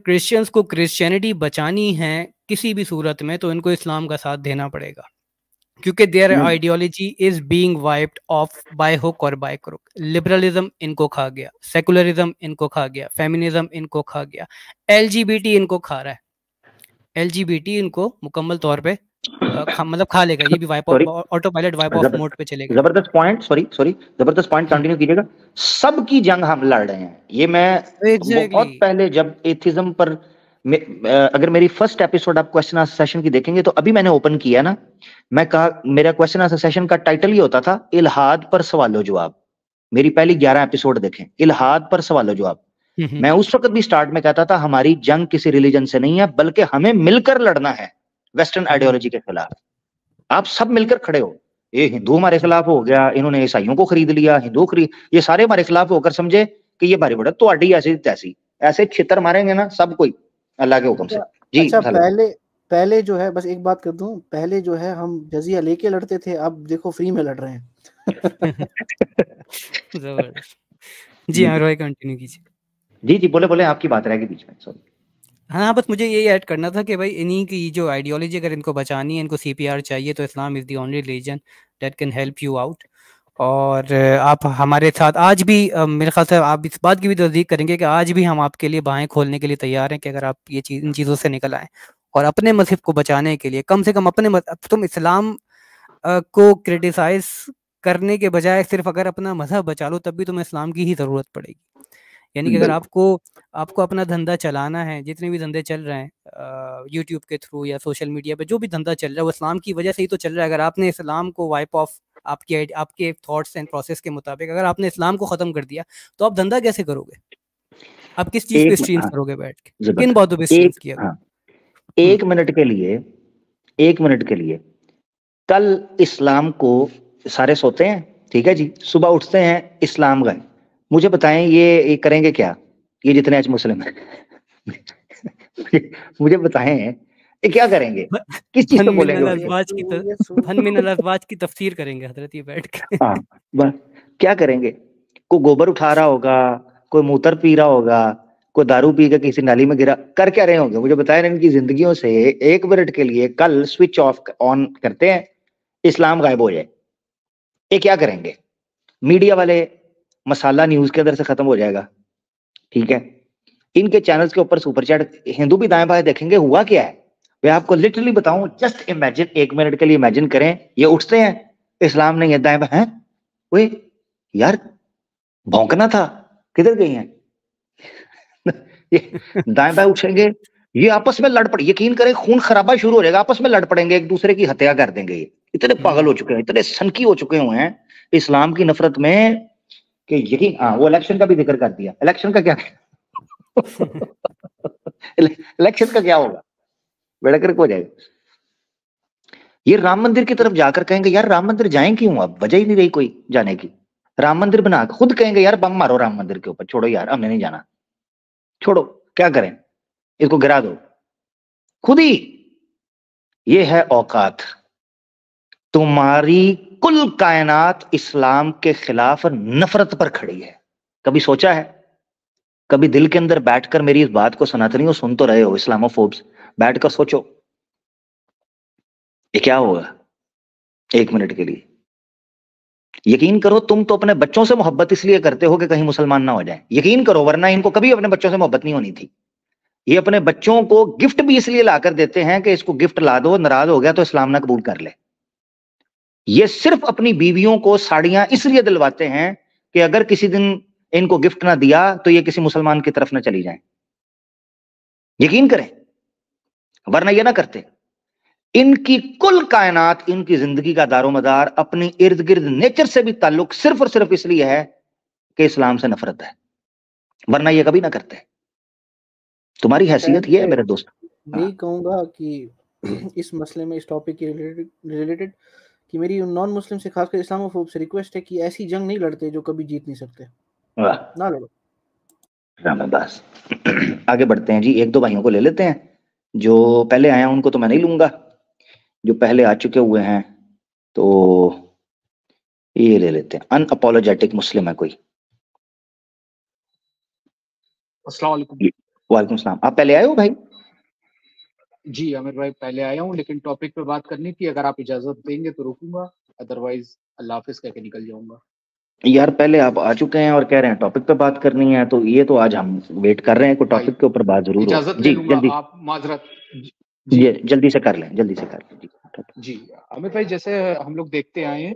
क्रिश्चियंस को क्रिश्चियनिटी बचानी है किसी भी सूरत में, तो इनको इस्लाम का साथ देना पड़ेगा, क्योंकि there ideology is being wiped off by hook और बाय क्रुक। लिबरलिज्म इनको खा गया, सेकुलरिज्म इनको खा गया, फेमिनिज्म इनको खा गया, एलजीबीटी इनको खा रहा है, एलजीबीटी इनको मुकम्मल तौर पे मतलब खा लेगा, ये भी wipe Sorry. Of, auto pilot wipe off mode पे चलेगा। जबरदस्त पॉइंट, सॉरी जबरदस्त पॉइंट, कंटिन्यू कीजिएगा। सबकी जंग हम लड़ रहे हैं, ये मैं बहुत पहले जब एथिज्म पर अगर मेरी फर्स्ट एपिसोड आप क्वेश्चन आंसर सेशन की देखेंगे तो अभी मैंने ओपन किया ना, मैं कहा मेरा क्वेश्चन आंसर सेशन का टाइटल ये होता था इल्हाद पर सवालो जवाब। मेरी पहली 11 एपिसोड देखें, इल्हाद पर सवालो जवाब। मैं उस वक्त भी स्टार्ट में कहता था हमारी जंग किसी रिलीजन से नहीं है, बल्कि हमें मिलकर लड़ना है वेस्टर्न आइडियोलॉजी के खिलाफ। आप सब मिलकर खड़े हो, ये हिंदू हमारे खिलाफ हो गया, इन्होंने ईसाइयों को खरीद लिया, हिंदू खरीद, ये सारे हमारे खिलाफ होकर समझे कि ये भारी बड़ा तो आडी ऐसी तैसी, ऐसे छितर मारेंगे ना सब कोई अल्लाह के हुक्म से। जी अच्छा, पहले जो है, बस एक बात कर दूं, पहले जो है हम जजिया लेके लड़ते थे, अब देखो फ्री में लड़ रहे हैं। जबरदस्त। जी हाँ रोय, कंटिन्यू कीजिए। जी बोले आपकी बात रहेगी बीच में, सॉरी। हाँ, बस मुझे यही ऐड करना था कि भाई इन्हीं की जो आइडियोलॉजी अगर इनको बचानी है, इनको CPR चाहिए, तो Islam is the only religion that can help you out. और आप हमारे साथ आज भी मेरे ख्याल से आप इस बात की भी तस्दीक करेंगे कि आज भी हम आपके लिए बाहें खोलने के लिए तैयार हैं कि अगर आप ये चीज़ इन चीज़ों से निकल आएँ और अपने मज़हब को बचाने के लिए कम से कम अपने तुम इस्लाम को क्रिटिसाइज करने के बजाय सिर्फ अगर अपना मज़हब बचा लो तब भी तुम्हें इस्लाम की ही ज़रूरत पड़ेगी। यानी कि अगर आपको अपना धंधा चलाना है, जितने भी धंधे चल रहे हैं यूट्यूब के थ्रू या सोशल मीडिया पे जो भी धंधा चल रहा है वो इस्लाम की वजह से ही तो चल रहा है। अगर आपने इस्लाम को वाइप ऑफ आपके थॉट्स एंड प्रोसेस के मुताबिक अगर आपने इस्लाम को ख़त्म कर दिया तो आप धंधा कैसे करोगे? आप किस चीज़ पे स्ट्रीम्स करोगे बैठ के? किन बातों पे स्ट्रीम्स किया? 1 मिनट के लिए कल इस्लाम को सारे सोते हैं, ठीक है जी, सुबह उठते हैं इस्लाम गए, मुझे बताएं ये करेंगे क्या? ये जितने आज मुस्लिम हैं मुझे बताएं ये क्या करेंगे, किस चीज पे बोलेंगे? फन मिनल अज़वाज की तफसीर करेंगे हजरत ये बैठ के। क्या करेंगे? कोई गोबर उठा रहा होगा, कोई मूत्र पी रहा होगा, कोई दारू पी के किसी नाली में गिरा, कर क्या रहे होंगे? मुझे बताएं इनकी जिंदगियों से 1 मिनट के लिए कल स्विच ऑफ ऑन करते हैं, इस्लाम गायब हो जाए, ये क्या करेंगे? मीडिया वाले मसाला न्यूज के अंदर से खत्म हो जाएगा, ठीक है? इनके चैनल्स के ऊपर सुपर चैट हिंदू भी दाएं बाएं देखेंगे, हुआ क्या है मैं आपको लिटरली बताऊं, जस्ट इमेजिन, 1 मिनट के लिए इमेजिन करें, ये उठते हैं इस्लाम नहीं है, दाएं बाएं हैं, ओए यार भौंकना था, किधर गई हैं? ये दाएं बाएं उठेंगे, ये आपस में लड़ पड़े, यकीन करें खून खराबा शुरू हो जाएगा, आपस में लड़ पड़ेंगे, एक दूसरे की हत्या कर देंगे। ये इतने पागल हो चुके हैं, इतने सनकी हो चुके हुए हैं इस्लाम की नफरत में कि यकीन। हाँ, वो इलेक्शन का भी जिक्र कर दिया, इलेक्शन का क्या इलेक्शन का क्या होगा? बेड़ा गर्क हो जाएगा। ये राम मंदिर की तरफ जाकर कहेंगे यार राम मंदिर जाएं क्यों, अब वजह ही नहीं रही कोई जाने की, राम मंदिर बना खुद कहेंगे यार बम मारो राम मंदिर के ऊपर, छोड़ो यार हमने नहीं जाना, छोड़ो क्या करें, इसको गिरा दो खुद ही। ये है औकात, तुम्हारी कुल कायनात इस्लाम के खिलाफ नफरत पर खड़ी है। कभी सोचा है, कभी दिल के अंदर बैठकर मेरी इस बात को सनातनियों सुन तो रहे हो इस्लामोफोब्स, बैठकर सोचो ये क्या होगा 1 मिनट के लिए। यकीन करो तुम तो अपने बच्चों से मोहब्बत इसलिए करते हो कि कहीं मुसलमान ना हो जाए, यकीन करो, वरना इनको कभी अपने बच्चों से मोहब्बत नहीं होनी थी। ये अपने बच्चों को गिफ्ट भी इसलिए लाकर देते हैं कि इसको गिफ्ट ला दो, नाराज हो गया तो इस्लाम ना कबूल कर ले। ये सिर्फ अपनी बीवियों को साड़ियां इसलिए दिलवाते हैं कि अगर किसी दिन इनको गिफ्ट ना दिया तो ये किसी मुसलमान की तरफ ना चली जाए, यकीन करें, वरना ये ना करते। इनकी कुल कायनात, इनकी जिंदगी का दारोमदार अपनी इर्द गिर्द नेचर से भी ताल्लुक सिर्फ और सिर्फ इसलिए है कि इस्लाम से नफरत है, वरना ये कभी ना करते। तुम्हारी हैसियत ये है मेरे दोस्त। यही कहूंगा कि इस मसले में, इस टॉपिक के रिलेटेड कि मेरी नॉन मुस्लिम से, खासकर इस्लामोफोब से रिक्वेस्ट है कि ऐसी जंग नहीं लड़ते जो कभी जीत नहीं सकते, ना लड़ो। बस आगे बढ़ते हैं जी, 1-2 भाइयों को ले लेते हैं, जो पहले आए हैं उनको तो मैं नहीं लूंगा, जो पहले आ चुके हुए हैं तो ये ले लेते हैं। अनअपोलोजेटिक मुस्लिम है कोई? अस्सलाम वालेकुम। वालेकुम सलाम। आप पहले आए हो भाई? जी आमिर भाई पहले आया हूँ, लेकिन टॉपिक पे बात करनी थी, अगर आप इजाजत देंगे तो रुकूंगा, अदरवाइज अल्लाह हाफिज कह के निकल जाऊंगा। यार पहले आप आ चुके हैं और कह रहे हैं टॉपिक पे बात करनी है, तो ये तो आज हम वेट कर रहे हैं, कोई टॉपिक के ऊपर बात जरूर हो। इजाजत ले लूंगा, आप माजरत जल्दी से कर लें, जल्दी से कर लें जी। जी अमित भाई, जैसे हम लोग देखते आए हैं,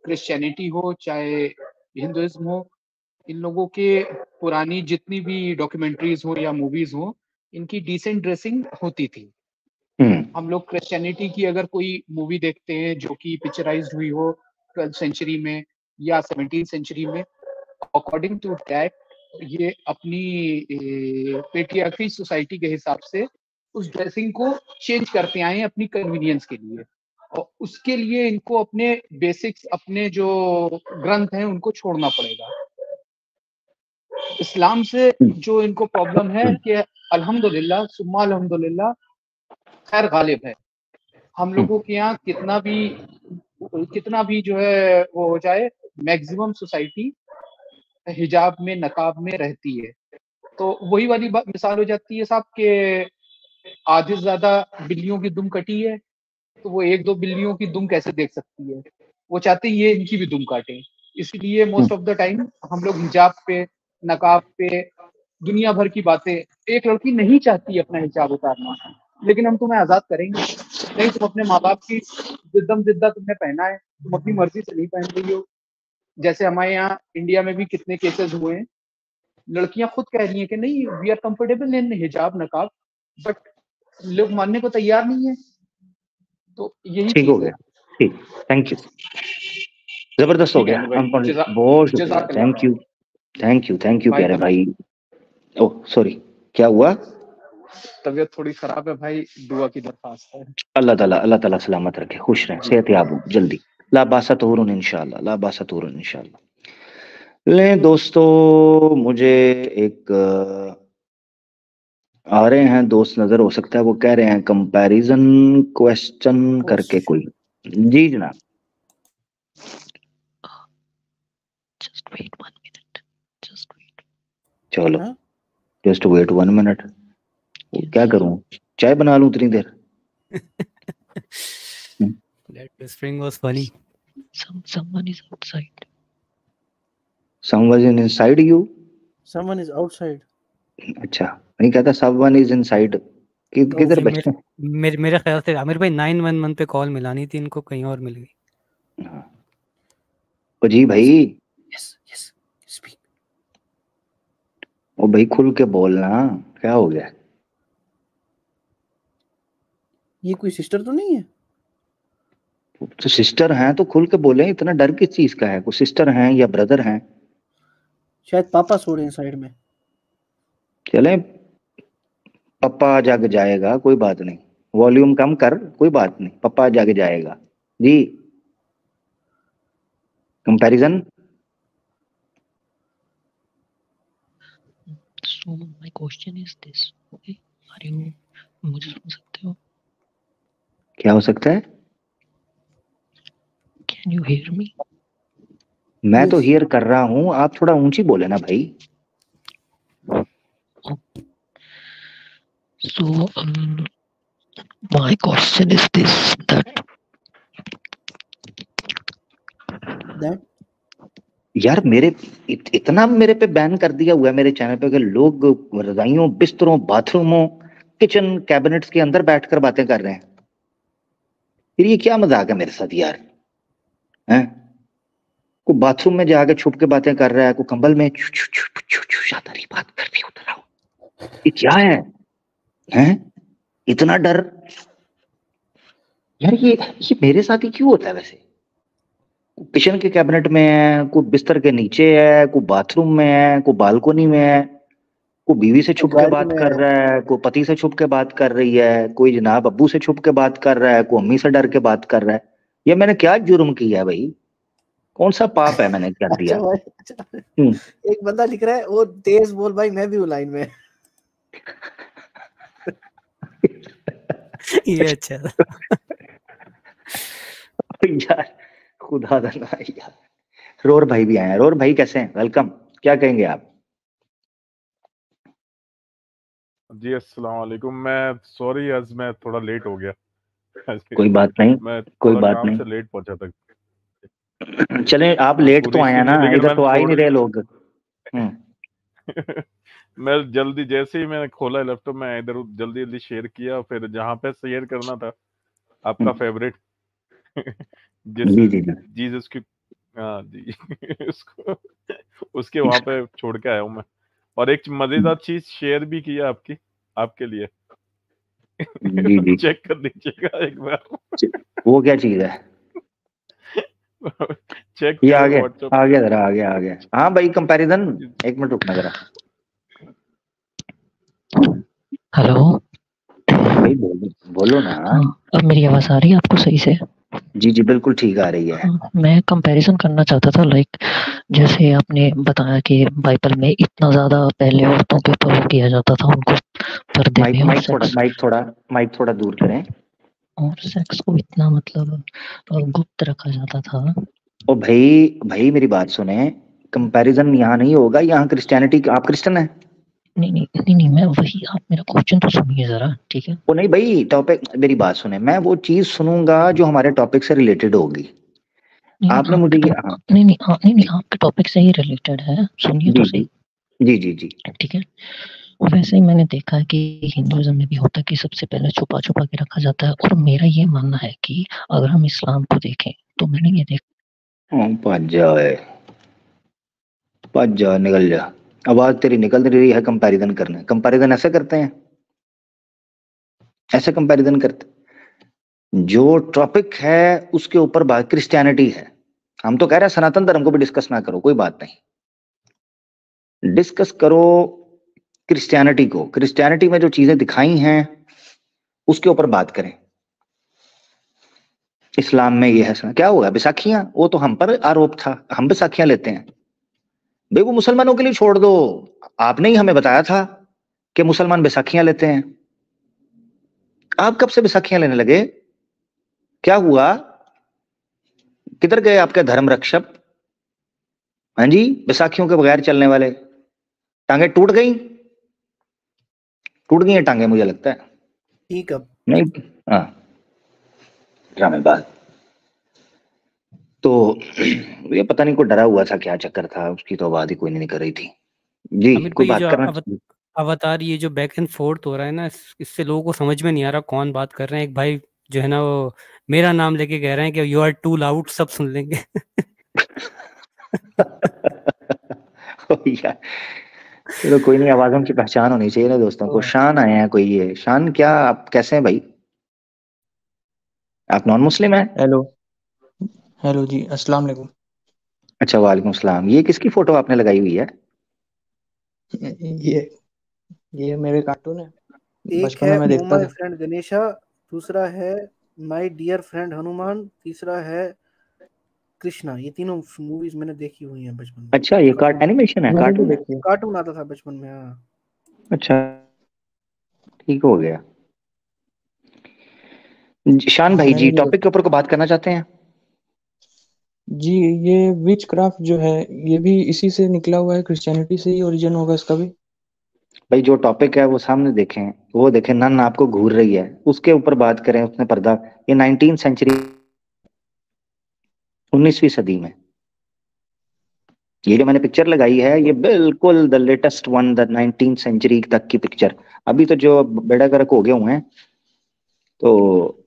क्रिश्चियनिटी हो चाहे हिंदुइज्म हो, इन लोगों के पुरानी जितनी भी डॉक्यूमेंट्रीज हो या मूवीज हो, इनकी डिसेंट ड्रेसिंग होती थी। हम लोग क्रिश्चियनिटी की अगर कोई मूवी देखते हैं जो कि पिक्चराइज्ड हुई हो 12th सेंचुरी में या 17th सेंचुरी में, अकॉर्डिंग टू दैट ये अपनी पेट्रियार्की सोसाइटी के हिसाब से उस ड्रेसिंग को चेंज करते आए हैं अपनी कन्वीनियंस के लिए, और उसके लिए इनको अपने बेसिक्स, अपने जो ग्रंथ हैं उनको छोड़ना पड़ेगा। इस्लाम से जो इनको प्रॉब्लम है कि अल्हम्दुलिल्लाह सुम्मा अल्हम्दुलिल्लाह खैर गालिब है। हम लोगों के यहाँ कितना भी जो है वो हो जाए, मैक्सिमम सोसाइटी हिजाब में नकाब में रहती है। तो वही वाली मिसाल हो जाती है साहब के आधे से ज्यादा बिल्लियों की दुम कटी है, तो वो एक दो बिल्लियों की दुम कैसे देख सकती है, वो चाहते ये इनकी भी दुम काटे। इसलिए मोस्ट ऑफ द टाइम हम लोग हिजाब पे, नकाब पे, दुनिया भर की बातें, एक लड़की नहीं चाहती अपना हिजाब उतारना, लेकिन हम तुम्हें आजाद करेंगे नहीं, तुम अपने माँ बाप की जिद्दा तुमने पहना है, तुम अपनी मर्जी से नहीं पहन रही हो। जैसे हमारे यहाँ इंडिया में भी कितने केसेस हुए हैं, लड़कियां खुद कह रही हैं कि नहीं वी आर कंफर्टेबल इन हिजाब नकाब, बट लोग मानने को तैयार नहीं है। तो यही ठीक हो चीज है। गया, ठीक, थैंक यू, जबरदस्त हो ठीक है गया, अमित भाई, बहुत शुक्रिया, जज़ाकल्लाह। थैंक यू प्यारे भाई। ओह सॉरी, क्या हुआ? तबीयत थोड़ी खराब है भाई, दुआ की दरख्वास्त है। अल्लाह ताला सलामत रखे, खुश रहें, सेहतयाब हो जल्दी। ला बासतूरुन इंशाल्लाह, ला बासतूरुन इंशाल्लाह। ले दोस्तों, मुझे एक आ रहे हैं दोस्त नजर, हो सकता है वो कह रहे हैं कंपैरिजन क्वेश्चन करके कोई। जी जनाब, Just wait 1 minute. Just wait. चलो जस्ट वेट 1 मिनट। क्या करूं, चाय बना लूं इतनी देर? That whispering was funny. Someone is outside. Someone is inside you? Someone is outside. अच्छा, नहीं कहता someone is inside। किधर बैठे? मेरे ख्याल से आमिर भाई 911 पे कॉल मिलानी थी इनको, कहीं और मिल गई। ओ जी भाई, यस स्पीक। ओ भाई खुल के बोलना, क्या हो गया? ये कोई सिस्टर तो नहीं है? तो सिस्टर हैं तो खुल के बोले, इतना डर किस चीज का है? कोई सिस्टर हैं या ब्रदर हैं? शायद पापा सो रहे हैं साइड में। चले, पापा जाग जाएगा, कोई बात नहीं, वॉल्यूम कम कर, कोई बात नहीं, पापा जाग जाएगा जी। Comparison. So my question is this, okay? Are you, मुझे सुन सकते हो? क्या हो सकता है? Can you hear me? मैं तो हियर कर रहा हूँ, आप थोड़ा ऊंची बोले ना भाई। So my question is this, that यार मेरे इतना मेरे पे बैन कर दिया हुआ है मेरे चैनल पे कि लोग रजाइयों, बिस्तरों, बाथरूमों, किचन कैबिनेट्स के अंदर बैठकर बातें कर रहे हैं। फिर ये क्या मजाक है मेरे साथ यार? हैं? को बाथरूम में जाके छुप के बातें कर रहा है, को कंबल में शादारी बात कर रही उतर आओ। ये क्या है? हैं? इतना डर यार, ये मेरे साथ ही क्यों होता है वैसे? किचन के कैबिनेट में है, को बिस्तर के नीचे है, को बाथरूम में है, को बालकोनी में है, को बीवी से छुप के बात कर रहा है, को पति से छुप के बात कर रही है, कोई जनाब अब्बू से छुप के बात कर रहा है, को अम्मी से डर के बात कर रहा है। ये मैंने क्या जुर्म किया है भाई? कौन सा पाप है मैंने कर दिया? एक बंदा लिख रहा है, वो तेज बोल भाई, मैं भी हूँ लाइन में। ये अच्छा यार खुदा यार। रोर भाई भी आए हैं। रोर भाई कैसे हैं? वेलकम। क्या कहेंगे आप? जी अस्सलाम वालेकुम। मैं सॉरी आज मैं थोड़ा लेट हो गया। कोई बात नहीं, मैं कोई बात काम नहीं, से लेट पहुंचा था। चले आप लेट तो आए ना, इधर तो आ ही नहीं रहे लोग। मैं जैसे ही मैंने खोला लैपटॉप, मैं इधर जल्दी शेयर किया, फिर जहाँ पे शेयर करना था आपका फेवरेट जी जी जी जीसस की, हाँ जी उसको उसके वहां पे छोड़ के आया हूँ मैं। और एक मजेदार चीज शेयर भी की है आपके लिए जी जी चेक कर लीजिएगा एक बार। वो क्या चीज है? चेक ये करो व्हाट्सएप आ पे। गया जरा, आ गया। हाँ भाई, कंपैरिजन, एक मिनट रुकना जरा। हेलो भाई बोलो ना। हाँ, अब मेरी आवाज आ रही है आपको सही से? जी जी बिल्कुल ठीक आ रही है। हाँ, मैं कंपैरिजन करना चाहता था, लाइक जैसे आपने बताया कि बाइबल में इतना ज्यादा पहले औरतों के ऊपर वो किया जाता था, उनको पर्दे में, और सेक्स माइक थोड़ा दूर करें। और सेक्स को इतना मतलब गुप्त रखा जाता था। ओ भाई मेरी बात सुने, कंपैरिजन यहाँ नहीं होगा, यहाँ क्रिश्चियनिटी। आप क्रिश्चियन हैं? नहीं, मैं वही, आप मेरा क्वेश्चन तो सुनिए जरा, ठीक है? वो नहीं भाई, टॉपिक, मेरी बात सुने, मैं वो चीज सुनूंगा जो हमारे टॉपिक से रिलेटेड होगी। आपने मुझे ये, हाँ नहीं, आपके टॉपिक से ही रिलेटेड है, सुनिए तो जी सही। जी जी जी ठीक है, वैसे ही मैंने देखा है कि हिंदुइज्म में भी होता है कि सबसे पहले छुपा छुपा के रखा जाता है, और मेरा ये मानना है कि अगर हम इस्लाम को देखें तो मैंने ये देखा। भज जा, निकल जा, आवाज तेरी निकल रही है। कंपैरिजन करना, कंपैरिजन ऐसे करते हैं, ऐसे कंपैरिजन करते। जो टॉपिक है उसके ऊपर बात क्रिश्चियनिटी है, हम तो कह रहे हैं सनातन धर्म को भी डिस्कस ना करो, कोई बात नहीं, डिस्कस करो क्रिश्चियनिटी को। क्रिश्चियनिटी में जो चीजें दिखाई हैं उसके ऊपर बात करें। इस्लाम में ये है, क्या हुआ बैसाखियां, वो तो हम पर आरोप था, हम बैसाखियां लेते हैं भाई, वो मुसलमानों के लिए छोड़ दो। आपने ही हमें बताया था कि मुसलमान बैसाखियां लेते हैं, आप कब से बैसाखियां लेने लगे? क्या हुआ? किधर गए आपके धर्म रक्षक? हाँ जी, बैसाखियों के बगैर चलने वाले। टांगे टूट गई हैं टांगे, मुझे लगता है। ठीक है नहीं, हाँ, ड्रामेबाज। तो ये पता नहीं, कोई डरा हुआ था, क्या चक्कर था, उसकी तो आवाज ही कोई नहीं निकल रही थी। जी, अमित कोई भाई, ये बात जो करना। अवतार, ये जो बैक एंड फोर्थ हो रहा है ना, इससे लोगों को समझ में नहीं आ रहा कौन बात कर रहे हैं। एक भाई जो है ना, वो मेरा नाम लेके कह रहे हैं कि यू आर टू लाउड, सब सुन लेंगे। यार, चलो कोई नहीं, आवाजों की पहचान होनी चाहिए ना दोस्तों को। शान आए हैं कोई, ये शान, क्या आप कैसे हैं भाई? आप नॉन मुस्लिम हैं? हेलो हेलो जी, अस्सलाम वालेकुम। अच्छा, वालेकुम सलाम। ये किसकी फोटो आपने लगाई हुई है? ये ये मेरे कार्टून है, एक बचपन है में मैं ओ देखता माय था। फ्रेंड गणेशा, दूसरा है माय डियर फ्रेंड हनुमान, तीसरा है कृष्णा। ये तीनों मूवीज मैंने देखी हुई हैं बचपन में। अच्छा, ये कार्ट एनिमेशन है, मैंने भी कार्टून है? देखी है। कार्टून आता था बचपन में, हाँ। अच्छा, ठीक हो गया। शान भाई मैंने जी, भी टॉपिक के देखी। ऊपर को बात करना चाहते हैं? जी, ये विच क्राफ्ट जो है, ये भी इसी से निकला हुआ है, क्रिश्चियनिटी से ही ओरिजिन होगा इसका भी। भाई जो टॉपिक है वो सामने देखें, वो देखें, नन आपको घूर रही है, उसके ऊपर बात करें। उसने पर्दा, ये 19वीं सेंचुरी, 19वीं सदी में, ये जो मैंने पिक्चर लगाई है, ये बिल्कुल द लेटेस्ट वन, द 19वीं सेंचुरी तक की पिक्चर। अभी तो जो बेड़ा गर्क हो गए हुए हैं, तो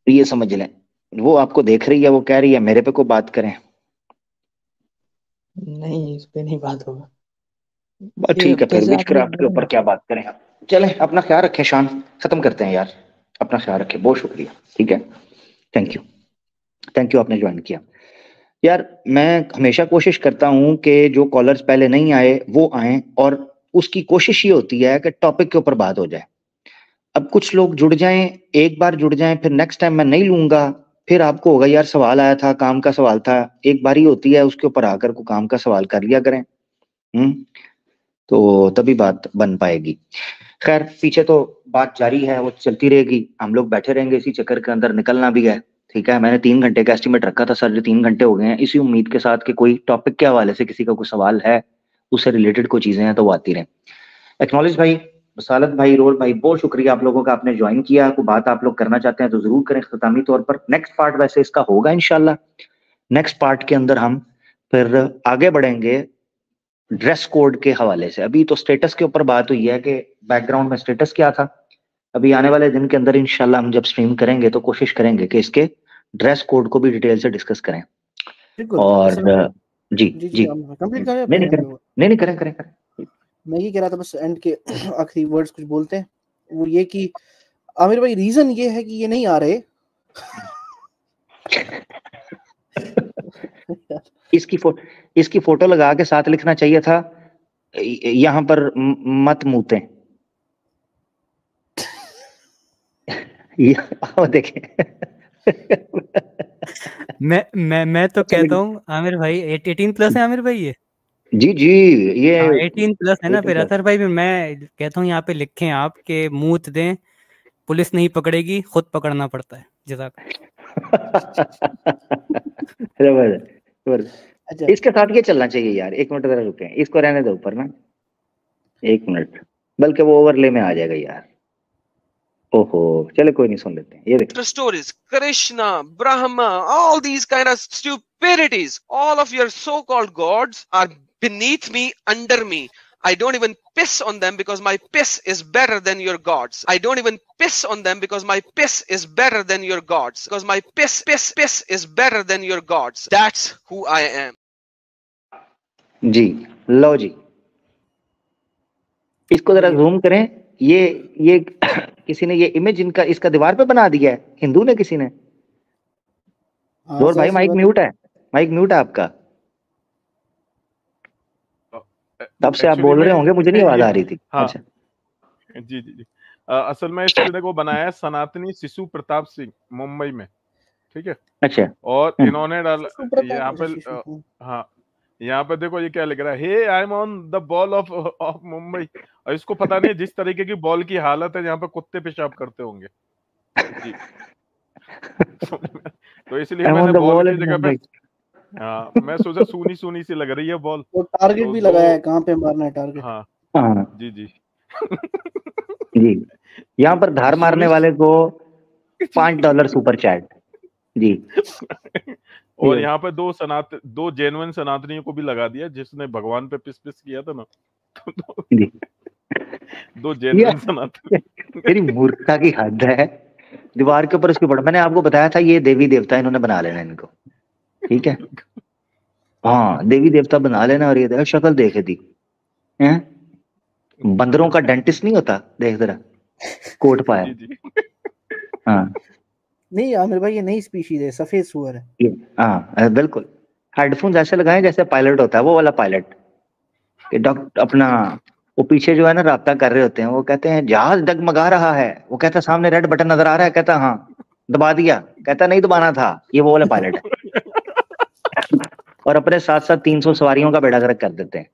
ये समझ लें, वो आपको देख रही है, वो कह रही है मेरे पे को बात करें। नहीं, इस पे नहीं बात होगा। बस ये ठीक है, फिर जैसे विच आपने क्राफ्ट के बोला ऊपर ना। क्या बात करें। चलें, अपना ख्याल रखें शान, खत्म करते हैं यार, अपना ख्याल रखें, बहुत शुक्रिया। ठीक है, थैंक यू, थैंक यू, आपने ज्वाइन किया। यार मैं हमेशा कोशिश करता हूं कि जो कॉलर्स पहले नहीं आए वो आए, और उसकी कोशिश ये होती है कि टॉपिक के ऊपर बात हो जाए। अब कुछ लोग जुड़ जाएं, एक बार जुड़ जाएं, फिर नेक्स्ट टाइम मैं नहीं लूंगा, फिर आपको होगा यार सवाल आया था, काम का सवाल था, एक बार ही होती है, उसके ऊपर आकर को काम का सवाल कर लिया करें। तो तभी बात बन पाएगी। खैर, पीछे तो बात जारी है, वो चलती रहेगी, हम लोग बैठे रहेंगे इसी चक्कर के अंदर, निकलना भी है। ठीक है, मैंने 3 घंटे का एस्टिमेट रखा था सर, जो 3 घंटे हो गए हैं, इसी उम्मीद के साथ कि कोई टॉपिक के हवाले से किसी का कोई सवाल है, उससे रिलेटेड कोई चीजें हैं तो वो आती रहे। एक्नॉलेज भाई, बसालत भाई, रोल भाई, बहुत शुक्रिया आप लोगों का, आपने ज्वाइन किया। कोई बात आप लोग करना चाहते हैं तो जरूर करें इख्तितामी तौर पर। नेक्स्ट पार्ट वैसे इसका होगा इंशाल्लाह। नेक्स्ट पार्ट के अंदर हम फिर आगे बढ़ेंगे ड्रेस कोड के हवाले से। अभी तो स्टेटस के ऊपर बात हुई है कि बैकग्राउंड में स्टेटस क्या था, अभी आने वाले दिन के अंदर इंशाल्लाह हम जब स्ट्रीम करेंगे तो कोशिश करेंगे कि इसके ड्रेस कोड को भी डिटेल से डिस्कस करें। बिल्कुल और असल में जी जी जी कंप्लीट करें नहीं नहीं फिर करें, नहीं नहीं करें करें करें। मैं ये कह रहा था बस एंड के आखिरी वर्ड्स कुछ बोलते हैं, वो ये कि आमिर भाई रीजन ये है कि ये नहीं आ रहे इसकी फोटो लगा के साथ लिखना चाहिए था यहाँ पर मत मूते। देखें मैं तो कहता हूँ आमिर भाई 18 प्लस है आमिर भाई ये। जी जी ये 18 प्लस है ना। फिर अतर भाई भी मैं कहता हूँ यहाँ पे लिखें आप के मूत दें, पुलिस नहीं पकड़ेगी, खुद पकड़ना पड़ता है। जज़ाक। इसके साथ ये चलना चाहिए यार। एक मिनट जरा रुके, इसको रहने दो ऊपर ना, एक मिनट, बल्कि वो ओवरले में आ जाएगा यार। ओहो चले कोई नहीं, सुन लेते हैं। ये देखो stories, Krishna, Brahma, all these kind of stupidities. All of your so-called gods are beneath me, under me. I don't even piss on them because my piss is better than your gods. I don't even piss on them because my piss is better than your gods. Because my piss is better than your gods. That's who I am. जी लो जी, इसको जरा जूम करें। ये किसी ने ये इमेज इनका इसका दीवार पे बना दिया है, हिंदू ने किसी ने। जोर भाई माइक म्यूट है, माइक म्यूट है आपका। तब से आप बोल रहे होंगे, मुझे नहीं आवाज आ रही थी। हाँ, अच्छा जी जी जी असल में इसने को बनाया है सनातनी शिशु प्रताप सिंह, मुंबई में, ठीक है। अच्छा और इन्होंने डाल यहाँ पे हाँ, यहाँ पे देखो ये क्या लिख रहा है, hey I am on the ball of Mumbai. और इसको पता नहीं जिस तरीके की बॉल की हालत है यहाँ पे कुत्ते पेशाब करते होंगे जी। तो इसलिए मैंने बॉल की जगह पे हाँ, मैं सोचा सूनी सूनी सी लग रही है बॉल। वो टारगेट तो भी लगाया है, कहाँ पे मारना है टारगेट। हाँ जी जी जी, यहाँ पर धार मारने वाले को $5 सुपर चैट जी। और यहाँ पे दो जेन्युइन सनातनियों को भी लगा दिया, जिसने भगवान पे पिस पिस किया था ना। दो जेन्युइन सनातनी। मेरी मूर्खता की हद है। दीवार के ऊपर उसके ऊपर मैंने आपको बताया था ये देवी देवता इन्होंने बना लेना इनको, ठीक है। हाँ देवी देवता बना लेना। और ये शक्ल देखे थी हैं, बंदरों का डेंटिस्ट नहीं होता, देख जरा कोट पाया। हाँ नहीं आमिर भाई ये नई स्पीशीज है, सफेद सुअर है। हाँ बिल्कुल। हेडफोन्स ऐसे लगाए जैसे पायलट होता है, वो वाला पायलट कि डॉक्टर अपना वो पीछे जो है ना राब्ता कर रहे होते हैं, वो कहते हैं जहाज डगमगा रहा है, वो कहता सामने रेड बटन नजर आ रहा है, कहता हाँ दबा दिया, कहता नहीं दबाना था, ये वो वाला पायलट है। और अपने साथ साथ 300 सवारियों का बेड़ा गर्क कर देते हैं।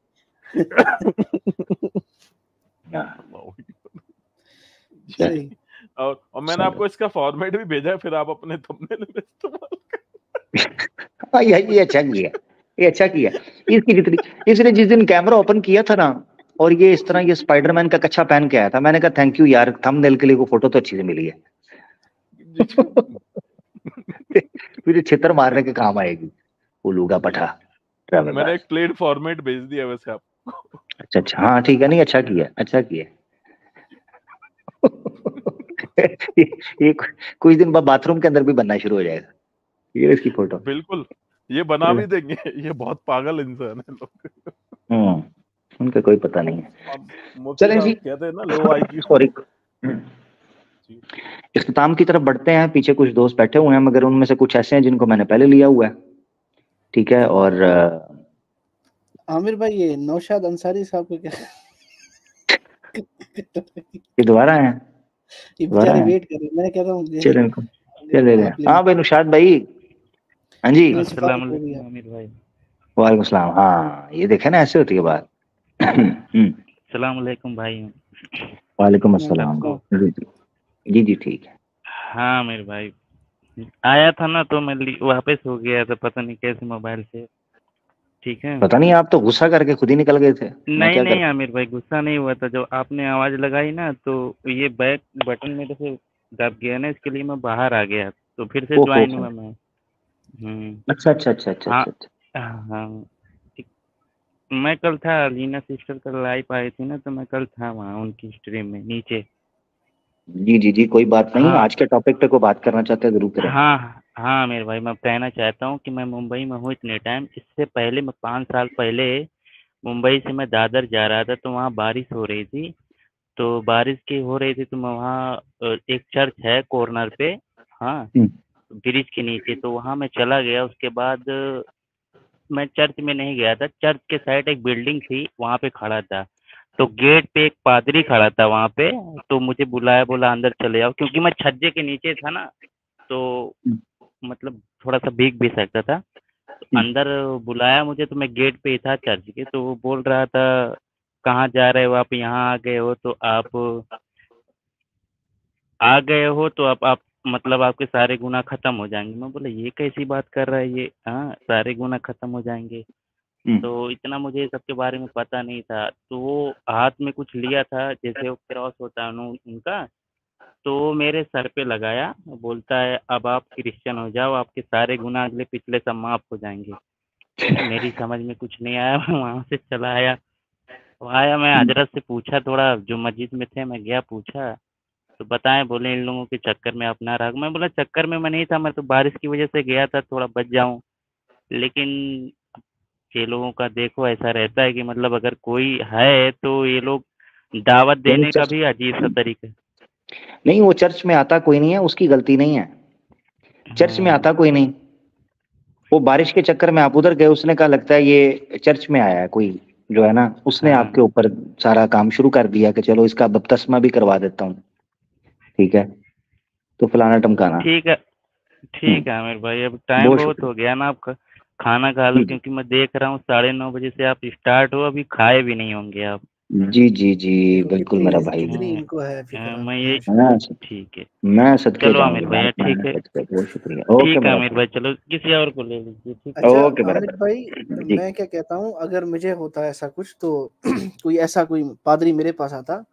और मैंने आपको इसका फॉर्मेट भी भेजा है, फिर आप अपने थंबनेल में इस्तेमाल कर। ये अच्छा किया, ये अच्छा किया। इसकी जितनी इसने जिस दिन कैमरा ओपन किया था ना, और ये इस तरह ये स्पाइडरमैन का कच्छा पहन के आया था, मैंने कहा थैंक यू यार, थंबनेल के लिए वो फोटो तो अच्छी से मिली है। फिर छितर मारने के काम आएगी उलूगा पठा। मैंने एक प्लेट फॉर्मेट भेज दिया वैसे आपको। अच्छा अच्छा हाँ ठीक है, नहीं अच्छा किया, अच्छा किया। ये कुछ दिन बाद बाथरूम के अंदर भी बनना शुरू हो जाएगा ये इसकी फोटो। बिल्कुल ये बना भी देंगे, ये बहुत पागल इंसान है लोग। उनका कोई पता नहीं है। चलें जी, कहते हैं ना लो आईक्यू। सॉरी, इख्तिताम की तरफ बढ़ते हैं। पीछे कुछ दोस्त बैठे हुए हैं, मगर उनमें से कुछ ऐसे हैं जिनको मैंने पहले लिया हुआ है, ठीक है। और आमिर भाई ये नौशाद अंसारी साहब को क्या ये दोबारा हैं, ये बेचारे वेट कर रहे हैं। मैंने कहता हूँ चले हाँ भाई नुशाद भाई। हाँ जी अस्सलाम वालेकुम आमिर भाई। वालेकुम सलाम। हाँ ये देखे ना ऐसे होती है बात। अस्सलाम वालेकुम भाई। वालेकुम अस्सलाम। जी जी ठीक है। हाँ आमिर भाई आया था ना तो मैं वापस हो गया था, पता नहीं कैसे मोबाइल से, ठीक है। पता नहीं, आप तो गुस्सा करके खुद ही निकल गए थे। नहीं नहीं आमिर भाई गुस्सा नहीं हुआ था, जो आपने आवाज लगाई ना तो ये बैक बटन मेरे से दब गया ना, इसके लिए मैं बाहर आ गया, तो फिर से ज्वाइन हुआ मैं। अच्छा अच्छा अच्छा अच्छा हाँ मैं कल था, लीना सिस्टर कल लाइव आई थी ना, तो मैं कल था वहाँ उनकी स्ट्रीम में नीचे। जी जी जी, कोई बात नहीं। हाँ आज के टॉपिक पे कोई बात करना चाहते हैं जरूर करें। हाँ हाँ मेरे भाई, मैं कहना चाहता हूँ कि मैं मुंबई में हूँ इतने टाइम। इससे पहले मैं 5 साल पहले मुंबई से मैं दादर जा रहा था, तो वहाँ बारिश हो रही थी। तो बारिश की हो रही थी तो मैं वहाँ एक चर्च है कॉर्नर पे, हाँ, ब्रिज के नीचे, तो वहाँ मैं चला गया। उसके बाद मैं चर्च में नहीं गया था, चर्च के साइड एक बिल्डिंग थी, वहाँ पे खड़ा था। तो गेट पे एक पादरी खड़ा था वहाँ पे, तो मुझे बुलाया, बोला अंदर चले जाओ, क्योंकि मैं छज्जे के नीचे था ना, तो मतलब थोड़ा सा भीग भी सकता था। तो अंदर बुलाया मुझे, तो मैं गेट पे ही था चर्च के। तो वो बोल रहा था कहाँ जा रहे हो आप, यहाँ आ गए हो तो आप मतलब आपके सारे गुनाह खत्म हो जाएंगे। मैं बोला ये कैसी बात कर रहा है ये, हाँ सारे गुनाह खत्म हो जाएंगे। तो इतना मुझे सबके बारे में पता नहीं था। तो वो हाथ में कुछ लिया था, जैसे वो क्रॉस होता है उनका, तो वो मेरे सर पे लगाया, बोलता है अब आप क्रिश्चियन हो जाओ, आपके सारे गुनाह अगले पिछले सब माफ हो जाएंगे। मेरी समझ में कुछ नहीं आया, मैं वहाँ से चला आया। मैं हजरत से पूछा, थोड़ा जो मस्जिद में थे मैं गया पूछा, तो बताएं, बोले इन लोगों के चक्कर में अपना रहा। मैं बोला चक्कर में मैं नहीं था, मैं तो बारिश की वजह से गया था थोड़ा बच जाऊं। लेकिन ये लोगों का देखो ऐसा रहता है कि मतलब अगर कोई है तो ये लोग दावत देने का भी अजीब सा तरीका है। नहीं, वो चर्च में आता कोई नहीं है, उसकी गलती नहीं है। चर्च में आता कोई नहीं, वो बारिश के चक्कर में आप उधर गए, उसने कहा लगता है ये चर्च में आया है कोई जो है ना, उसने आपके ऊपर सारा काम शुरू कर दिया कि चलो इसका बपतिस्मा भी करवा देता हूँ, ठीक है, तो फलाना टमकाना। ठीक है आमिर भाई, अब टाइम बहुत बहुत हो गया ना, आपका खाना खा लो, क्योंकि मैं देख रहा हूँ 9:30 बजे से आप स्टार्ट हो, अभी खाए भी नहीं होंगे आप। जी जी जी बिल्कुल मेरा भाई। कितनी इनको है फिक्र। मैं ये हाँ, ठीक है, मैं सदके चलो जाऊंगी आमिर भैया, बात, मैं ठीक है, सदके, बहुत शुक्रिया। ओके ठीक है मेरा आमिर भाई, चलो किसी और को ले लीजिए, ठीक है। अच्छा ओके मेरा आमिर भाई, जी। मैं क्या कहता हूँ, अगर मुझे होता ऐसा कुछ तो कोई पादरी मेरे पास आता,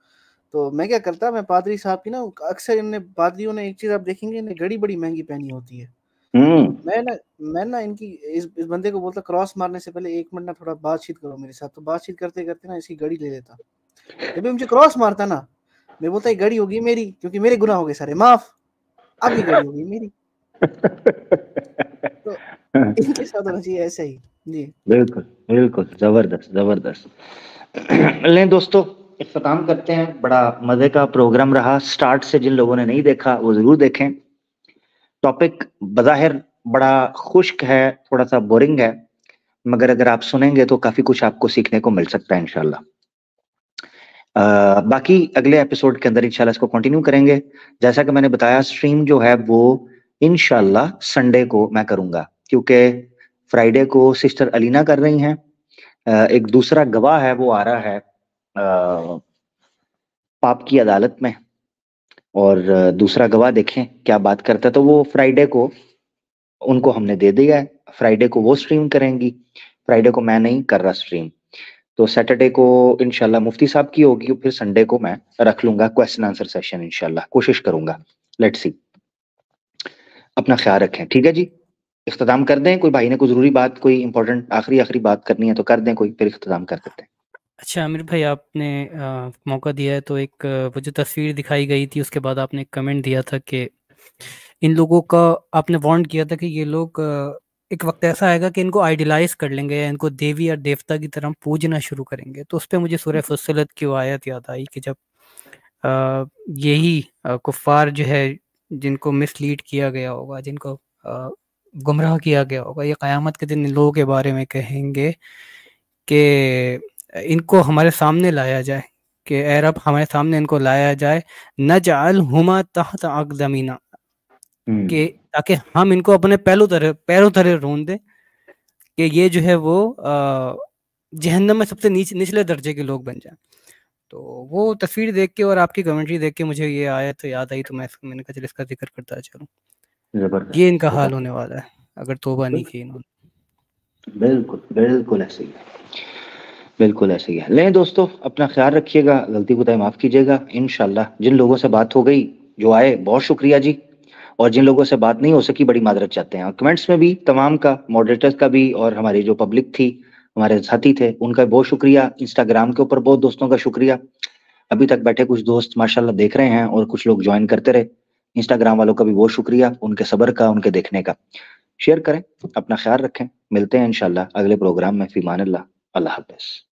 तो मैं क्या करता, मैं पादरी साहब की ना, अक्सर इनने पादरियों ने एक चीज आप देखेंगे, इन्हें घड़ी बड़ी महंगी पहनी होती है। मैं ना इनकी इस बंदे को बोलता, क्रॉस मारने से पहले 1 मिनट ना थोड़ा बातचीत करो मेरे साथ। तो बातचीत करते करते ना इसकी घड़ी ले लेता। जब भी मुझे क्रॉस मारता ना, मैं बोलता ये घड़ी होगी मेरी, क्योंकि मेरे गुनाह हो गए सारे माफ, अब ये घड़ी होगी मेरी। तो इनके साथ होना चाहिए ऐसा ही। जी बिल्कुल बिल्कुल, जबरदस्त जबरदस्त। लें दोस्तों, इख्तिताम करते हैं। बड़ा मजे का प्रोग्राम रहा, स्टार्ट से जिन लोगों ने नहीं देखा वो जरूर देखें। टॉपिक बज़ाहिर बड़ा खुश्क है, थोड़ा सा बोरिंग है, मगर अगर आप सुनेंगे तो काफी कुछ आपको सीखने को मिल सकता है इंशाल्लाह। बाकी अगले एपिसोड के अंदर इंशाल्लाह इसको कंटिन्यू करेंगे। जैसा कि मैंने बताया, स्ट्रीम जो है वो इंशाल्लाह संडे को मैं करूंगा, क्योंकि फ्राइडे को सिस्टर अलीना कर रही हैं। एक दूसरा गवाह है वो आ रहा है पाप की अदालत में, और दूसरा गवाह देखें क्या बात करता है। तो वो फ्राइडे को उनको हमने दे दिया है, फ्राइडे को वो स्ट्रीम करेंगी, फ्राइडे को मैं नहीं कर रहा स्ट्रीम। तो सैटरडे को इंशाल्लाह मुफ्ती साहब की होगी, फिर संडे को मैं रख लूंगा क्वेश्चन आंसर सेशन, इंशाल्लाह कोशिश करूंगा। Let's see. अपना ख्याल रखें, ठीक है जी। इख्तिताम कर दें, कोई भाई ने कोई जरूरी बात, कोई इंपॉर्टेंट आखिरी बात करनी है तो कर दें कोई, फिर इख्तिताम कर देते हैं। अच्छा आमिर भाई, आपने मौका दिया है तो एक वो जो तस्वीर दिखाई गई थी उसके बाद आपने एक कमेंट दिया था कि इन लोगों का, आपने वार्न किया था कि ये लोग एक वक्त ऐसा आएगा कि इनको आइडियलाइज कर लेंगे या इनको देवी और देवता की तरह पूजना शुरू करेंगे। तो उस पर मुझे सूरह फुस्सिलत की वो आयत याद आई कि जब यही कुफ्फार जो है, जिनको मिसलीड किया गया होगा, जिनको गुमराह किया गया होगा, ये क़यामत के दिन इन लोगों के बारे में कहेंगे कि इनको हमारे सामने लाया जाए, कि ए रब हमारे सामने इनको लाया जाए, नजअलहुमा तहत अक़दमीना, कि ताकि हम इनको अपने पैरों तरह रोन दें, कि ये जो है वो जहन्नम में सबसे निचले दर्जे के लोग बन जाएं। तो वो तस्वीर देख के और आपकी कमेंट्री देख के मुझे ये आयत याद आई, तो मैंने कहा चल इसका जिक्र करता चलूं। ये इनका हाल होने वाला है अगर तौबा नहीं की इन्होंने। बिल्कुल बिल्कुल ऐसे ही है, बिल्कुल ऐसे ही है। लें दोस्तों, अपना ख्याल रखिएगा, गलती कोताही माफ कीजिएगा। इंशाल्लाह जिन लोगों से बात हो गई, जो आए, बहुत शुक्रिया जी, और जिन लोगों से बात नहीं हो सकी, बड़ी मादरत चाहते हैं। कमेंट्स में भी तमाम का, मॉडरेटर्स का भी, और हमारी जो पब्लिक थी, हमारे साथी थे, उनका बहुत शुक्रिया। इंस्टाग्राम के ऊपर बहुत दोस्तों का शुक्रिया। अभी तक बैठे कुछ दोस्त माशाल्लाह देख रहे हैं और कुछ लोग ज्वाइन करते रहे। इंस्टाग्राम वालों का भी बहुत शुक्रिया, उनके सब्र का, उनके देखने का। शेयर करें, अपना ख्याल रखें, मिलते हैं इंशाल्लाह अगले प्रोग्राम में। फीमान अल्लाह, अल्लाह हाफ़िज़।